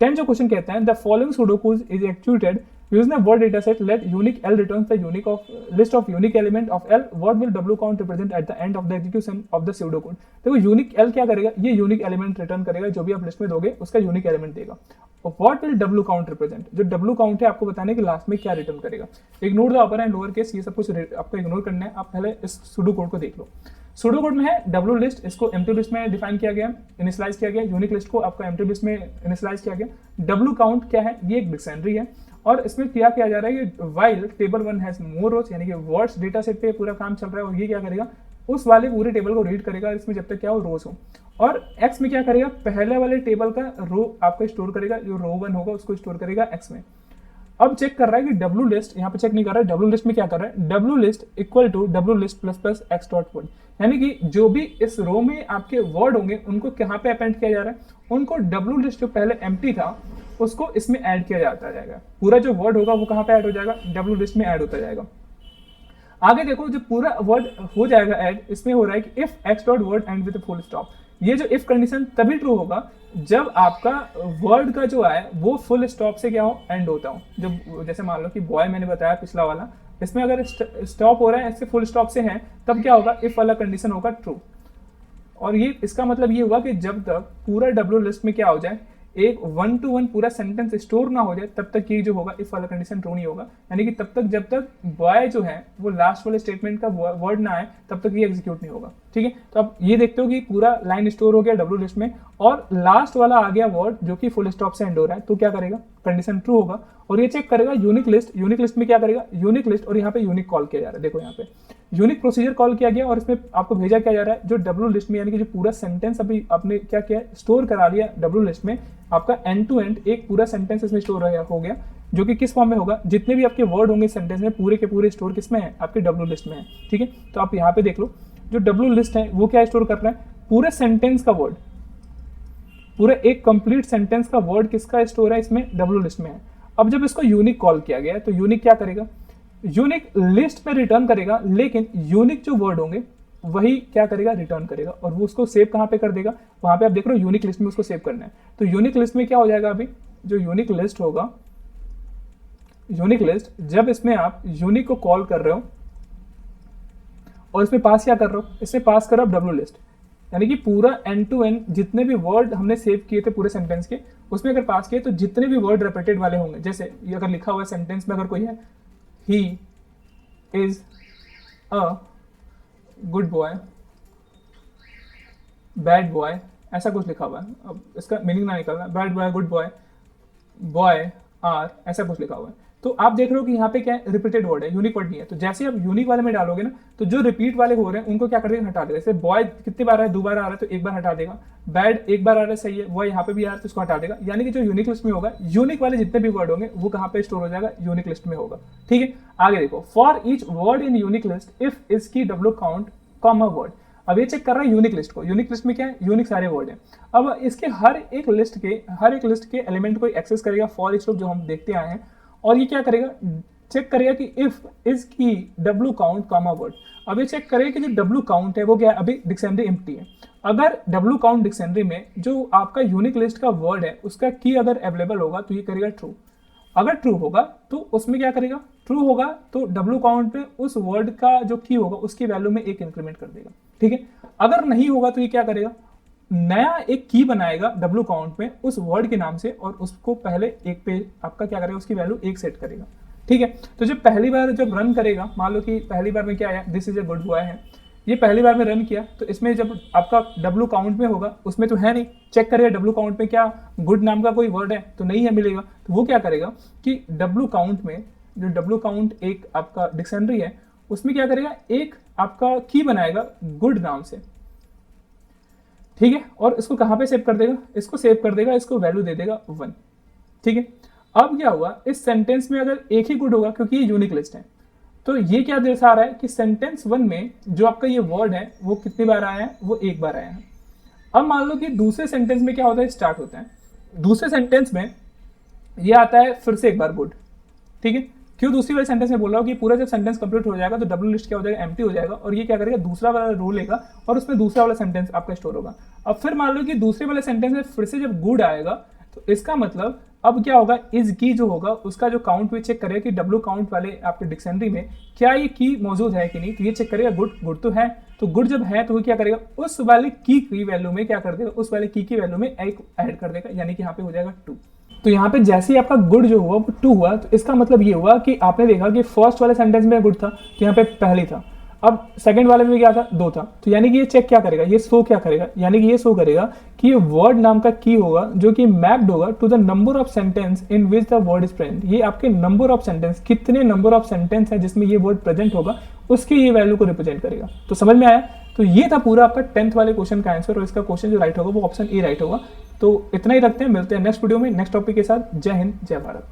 10 जो क्वेश्चन कहता है, the following pseudocodes is executed using a word data set, let unique L returns the unique of list of unique element of L, what will W count represent at the end of the execution of the pseudocode। देखो unique L क्या करेगा, ये unique element return करेगा, जो भी आप list में दोगे उसका यूनिक एलिमेंट देगा। और what will W count represent, जो W काउंट है आपको बताने के लास्ट में क्या रिटर्न करेगा। Ignore the upper and lower case, ये सब कुछ आपको इग्नोर करना है, आप पहले इस सूडो कोड को देख लो। सूडो कोड में है W लिस्ट, इसको एम्प्टी लिस्ट में डिफाइन किया गया, इनिशियलाइज किया गया, यूनिक लिस्ट को आपका एम्प्टी लिस्ट में इनिशियलाइज किया गया। W काउंट क्या है, ये एक डिक्शनरी है और इसमें क्या किया जा रहा है कि वाइल टेबल 1 हैज मोर रोज, यानी कि वर्ड्स डेटा सेट पे पूरा काम चल रहा है और ये क्या करेगा, उस वाले पूरे टेबल को रीड करेगा इसमें जब तक क्या हो, रोज हो। और एक्स में क्या करेगा, पहले वाले टेबल का रो आपका स्टोर करेगा, जो रो 1 होगा उसको स्टोर करेगा एक्स में। अब चेक कर रहा है कि W लिस्ट, यहाँ पे चेक नहीं कर रहा है, W लिस्ट में क्या कर रहा है, W list equal to W list plus plus x dot word, यानी कि जो भी इस रो में आपके वर्ड होंगे उनको कहाँ पे अपेंड किया जा रहा है, उनको W लिस्ट जो पहले एम्प्टी था उसको इसमें ऐड किया जाता जाएगा, पूरा जो वर्ड होगा वो कहाँ पे ऐड हो जाएगा, W लिस्ट में ऐड होता जाएगा। आगे देखो, जो पूरा वर्ड हो जाएगा ऐड, इसमें हो रहा है कि if x dot word and with full stop, ये जो इफ कंडीशन तभी ट्रू होगा जब आपका वर्ड का जो है वो फुल स्टॉप से क्या हो, एंड होता हो। जब जैसे मान लो कि बॉय मैंने बताया पिछला वाला, इसमें अगर स्टॉप हो रहा है इससे फुल स्टॉप से है, तब क्या होगा, इफ वाला कंडीशन होगा ट्रू। और ये इसका मतलब ये हुआ कि जब तक पूरा W लिस्ट में क्या हो जाए, एक 1 to 1 पूरा सेंटेंस स्टोर ना हो जाए, तब तक ये जो होगा इफ वाला कंडीशन ट्रू नहीं होगा, यानी कि तब तक जब तक बॉय जो है वो लास्ट वाले स्टेटमेंट का वर्ड ना आए तब तक ये एग्जीक्यूट नहीं होगा। ठीक है, तो आप ये देखते हो कि पूरा लाइन स्टोर हो गया W लिस्ट में और लास्ट वाला आ गया वर्ड जो कि फुल स्टॉप से एंड हो रहा है, तो क्या करेगा, कंडीशन ट्रू होगा। और ये चेक करेगा यूनिक लिस्ट, यूनिक लिस्ट में क्या करेगा, यूनिक लिस्ट, और यहाँ पे यूनिक कॉल किया जा रहा है, देखो यहाँ पे यूनिक प्रोसीजर कॉल किया गया और इसमें आपको भेजा क्या जा रहा है, जो W लिस्ट में, यानी कि जो पूरा सेंटेंस अभी आपने क्या किया, स्टोर करा लिया W लिस्ट में, आपका एंड टू एंड एक पूरा सेंटेंस इसमें स्टोर हो गया, जो कि किस फॉर्म में होगा, जितने भी आपके वर्ड होंगे सेंटेंस में पूरे के पूरे स्टोर किस में है, आपके W लिस्ट में है। ठीक है, तो आप यहाँ पे देख लो, जो W लिस्ट है वो क्या स्टोर कर रहा है, पूरे सेंटेंस का वर्ड, पूरा एक कंप्लीट सेंटेंस का वर्ड किसका स्टोर है, इसमें W लिस्ट में है। अब जब इसको यूनिक कॉल किया गया है तो यूनिक क्या करेगा, यूनिक लिस्ट में रिटर्न करेगा, लेकिन यूनिक जो वर्ड होंगे वही क्या करेगा, रिटर्न करेगा, और वो उसको सेव कहाँ पे कर देगा, वहां पे आप देख रहे हो यूनिक लिस्ट में उसको सेव करना है। तो यूनिक लिस्ट में क्या हो जाएगा, अभी जो यूनिक लिस्ट होगा, यूनिक लिस्ट जब इसमें आप यूनिक को कॉल कर रहे हो और इसमें पास क्या कर रहे हो, इसमें पास कर रहे हो W लिस्ट, यानी कि पूरा एंड टू एंड जितने भी वर्ड हमने सेव किए थे पूरे सेंटेंस के, उसमें अगर पास किए तो जितने भी वर्ड रिपीटेड वाले होंगे, जैसे ये अगर लिखा हुआ है सेंटेंस में, अगर कोई है he is a good boy, bad boy, ऐसा कुछ लिखा हुआ है, अब इसका मीनिंग ना निकलना, bad boy, good boy, boy are, ऐसा कुछ लिखा हुआ है, तो आप देख रहे हो कि यहाँ पे क्या है, रिपीटेड वर्ड है, यूनिक वर्ड नहीं है। तो जैसे आप यूनिक वाले में डालोगे ना, तो जो रिपीट वाले हो रहे हैं उनको क्या कर देगा, हटा देगा। जैसे बॉय कितनी बार है, 2 बार आ रहा है तो 1 बार हटा देगा, बैड 1 बार आ रहा है, सही है, बॉय यहाँ पे भी आ रहा है तो इसको हटा देगा। यानी कि जो यूनिक लिस्ट में होगा, यूनिक वाले जितने भी वर्ड होंगे वो कहाँ पे स्टोर हो जाएगा, यूनिक लिस्ट में होगा। ठीक है, आगे देखो, for each word in unique list if is की W काउंट कॉमा वर्ड। अब ये चेक कर रहा है यूनिक लिस्ट को, यूनिक लिस्ट में क्या है, यूनिक सारे वर्ड हैं। अब इसके हर एक लिस्ट के एलिमेंट को एक्सेस करेगा फॉर ईच लूप, जो हम देखते आए हैं, और ये क्या करेगा, चेक करेगा कि इफ इज की W काउंट कॉमा वर्ड। अब ये चेक करेगा कि जो W काउंट है वो क्या है, अभी डिक्शनरी एम्प्टी है। अगर डब्ल्यू काउंट डिक्शनरी में जो आपका यूनिक लिस्ट का वर्ड है उसका की अगर अवेलेबल होगा तो ये करेगा ट्रू। अगर ट्रू होगा तो उसमें क्या करेगा, ट्रू होगा तो डब्ल्यू काउंट में उस वर्ड का जो की होगा उसकी वैल्यू में एक इंक्रीमेंट कर देगा, ठीक है। अगर नहीं होगा तो ये क्या करेगा, नया एक की बनाएगा डब्ल्यू काउंट में उस वर्ड के नाम से और उसको पहले एक पे आपका क्या करेगा, उसकी वैल्यू एक सेट करेगा, ठीक है। तो जब पहली बार जब रन करेगा, मान लो कि पहली बार में क्या आया, this is a good boy है, ये पहली बार में रन किया तो इसमें जब आपका डब्ल्यू काउंट में होगा उसमें तो है नहीं, चेक करेगा डब्ल्यू काउंट में क्या गुड नाम का कोई वर्ड है तो नहीं है, मिलेगा। तो वो क्या करेगा कि डब्ल्यू काउंट में जो डब्ल्यू काउंट एक आपका डिक्शनरी है उसमें क्या करेगा, एक आपका की बनाएगा गुड नाम से, ठीक है। और इसको कहां पे सेव कर देगा, इसको सेव कर देगा, इसको वैल्यू दे देगा 1, ठीक है। अब क्या हुआ, इस सेंटेंस में अगर एक ही गुड होगा क्योंकि ये यूनिक लिस्ट है, तो ये क्या दर्शा रहा है कि सेंटेंस 1 में जो आपका ये वर्ड है वो कितनी बार आया है, वो एक बार आया है। अब मान लो कि दूसरे सेंटेंस में क्या होता है, स्टार्ट होता है, दूसरे सेंटेंस में ये आता है फिर से एक बार गुड, ठीक है। क्यों दूसरी वाले सेंटेंस में बोल रहा हूँ कि पूरा जब सेंटेंस कंप्लीट हो जाएगा तो डब्ल्यू लिस्ट क्या हो जाएगा, एम्प्टी हो जाएगा, और ये क्या करेगा, दूसरा वाला रो लेगा और उसमें दूसरा वाला सेंटेंस आपका स्टोर होगा। अब फिर मान लो कि दूसरे वाले सेंटेंस में फिर से जब गुड आएगा तो इसका मतलब अब क्या होगा, इस की जो होगा उसका जो काउंट भी चेक करेगा कि डब्ल्यू काउंट वाले आपके डिक्शनरी में क्या ये की मौजूद है कि नहीं, तो ये चेक करेगा गुड, गुड तो है, तो गुड जब है तो वो क्या करेगा, उस वाले की वैल्यू में क्या कर देगा, उस वाले की वैल्यू में एक ऐड कर देगा, यानी कि यहाँ पे हो जाएगा 2। तो यहाँ पे जैसे ही आपका गुड जो हुआ वो 2 हुआ, तो इसका मतलब ये हुआ कि आपने देखा कि फर्स्ट वाले सेंटेंस में गुड था तो यहाँ पे पहले था, अब सेकंड वाले में क्या था, 2 था, तो यानी कि ये चेक क्या करेगा, ये शो क्या करेगा, यानी कि ये शो करेगा कि ये वर्ड नाम का की होगा जो कि मैप्ड होगा to the number of sentence in which the word is present. ये आपके नंबर ऑफ सेंटेंस, कितने नंबर ऑफ सेंटेंस है जिसमें ये वर्ड प्रेजेंट होगा उसके ये वैल्यू को रिप्रेजेंट करेगा। तो समझ में आया, तो ये था पूरा आपका 10th वाले क्वेश्चन का आंसर, और इसका क्वेश्चन जो राइट होगा वो ऑप्शन ए राइट होगा। तो इतना ही रखते हैं, मिलते हैं नेक्स्ट वीडियो में नेक्स्ट टॉपिक के साथ। जय हिंद, जय भारत।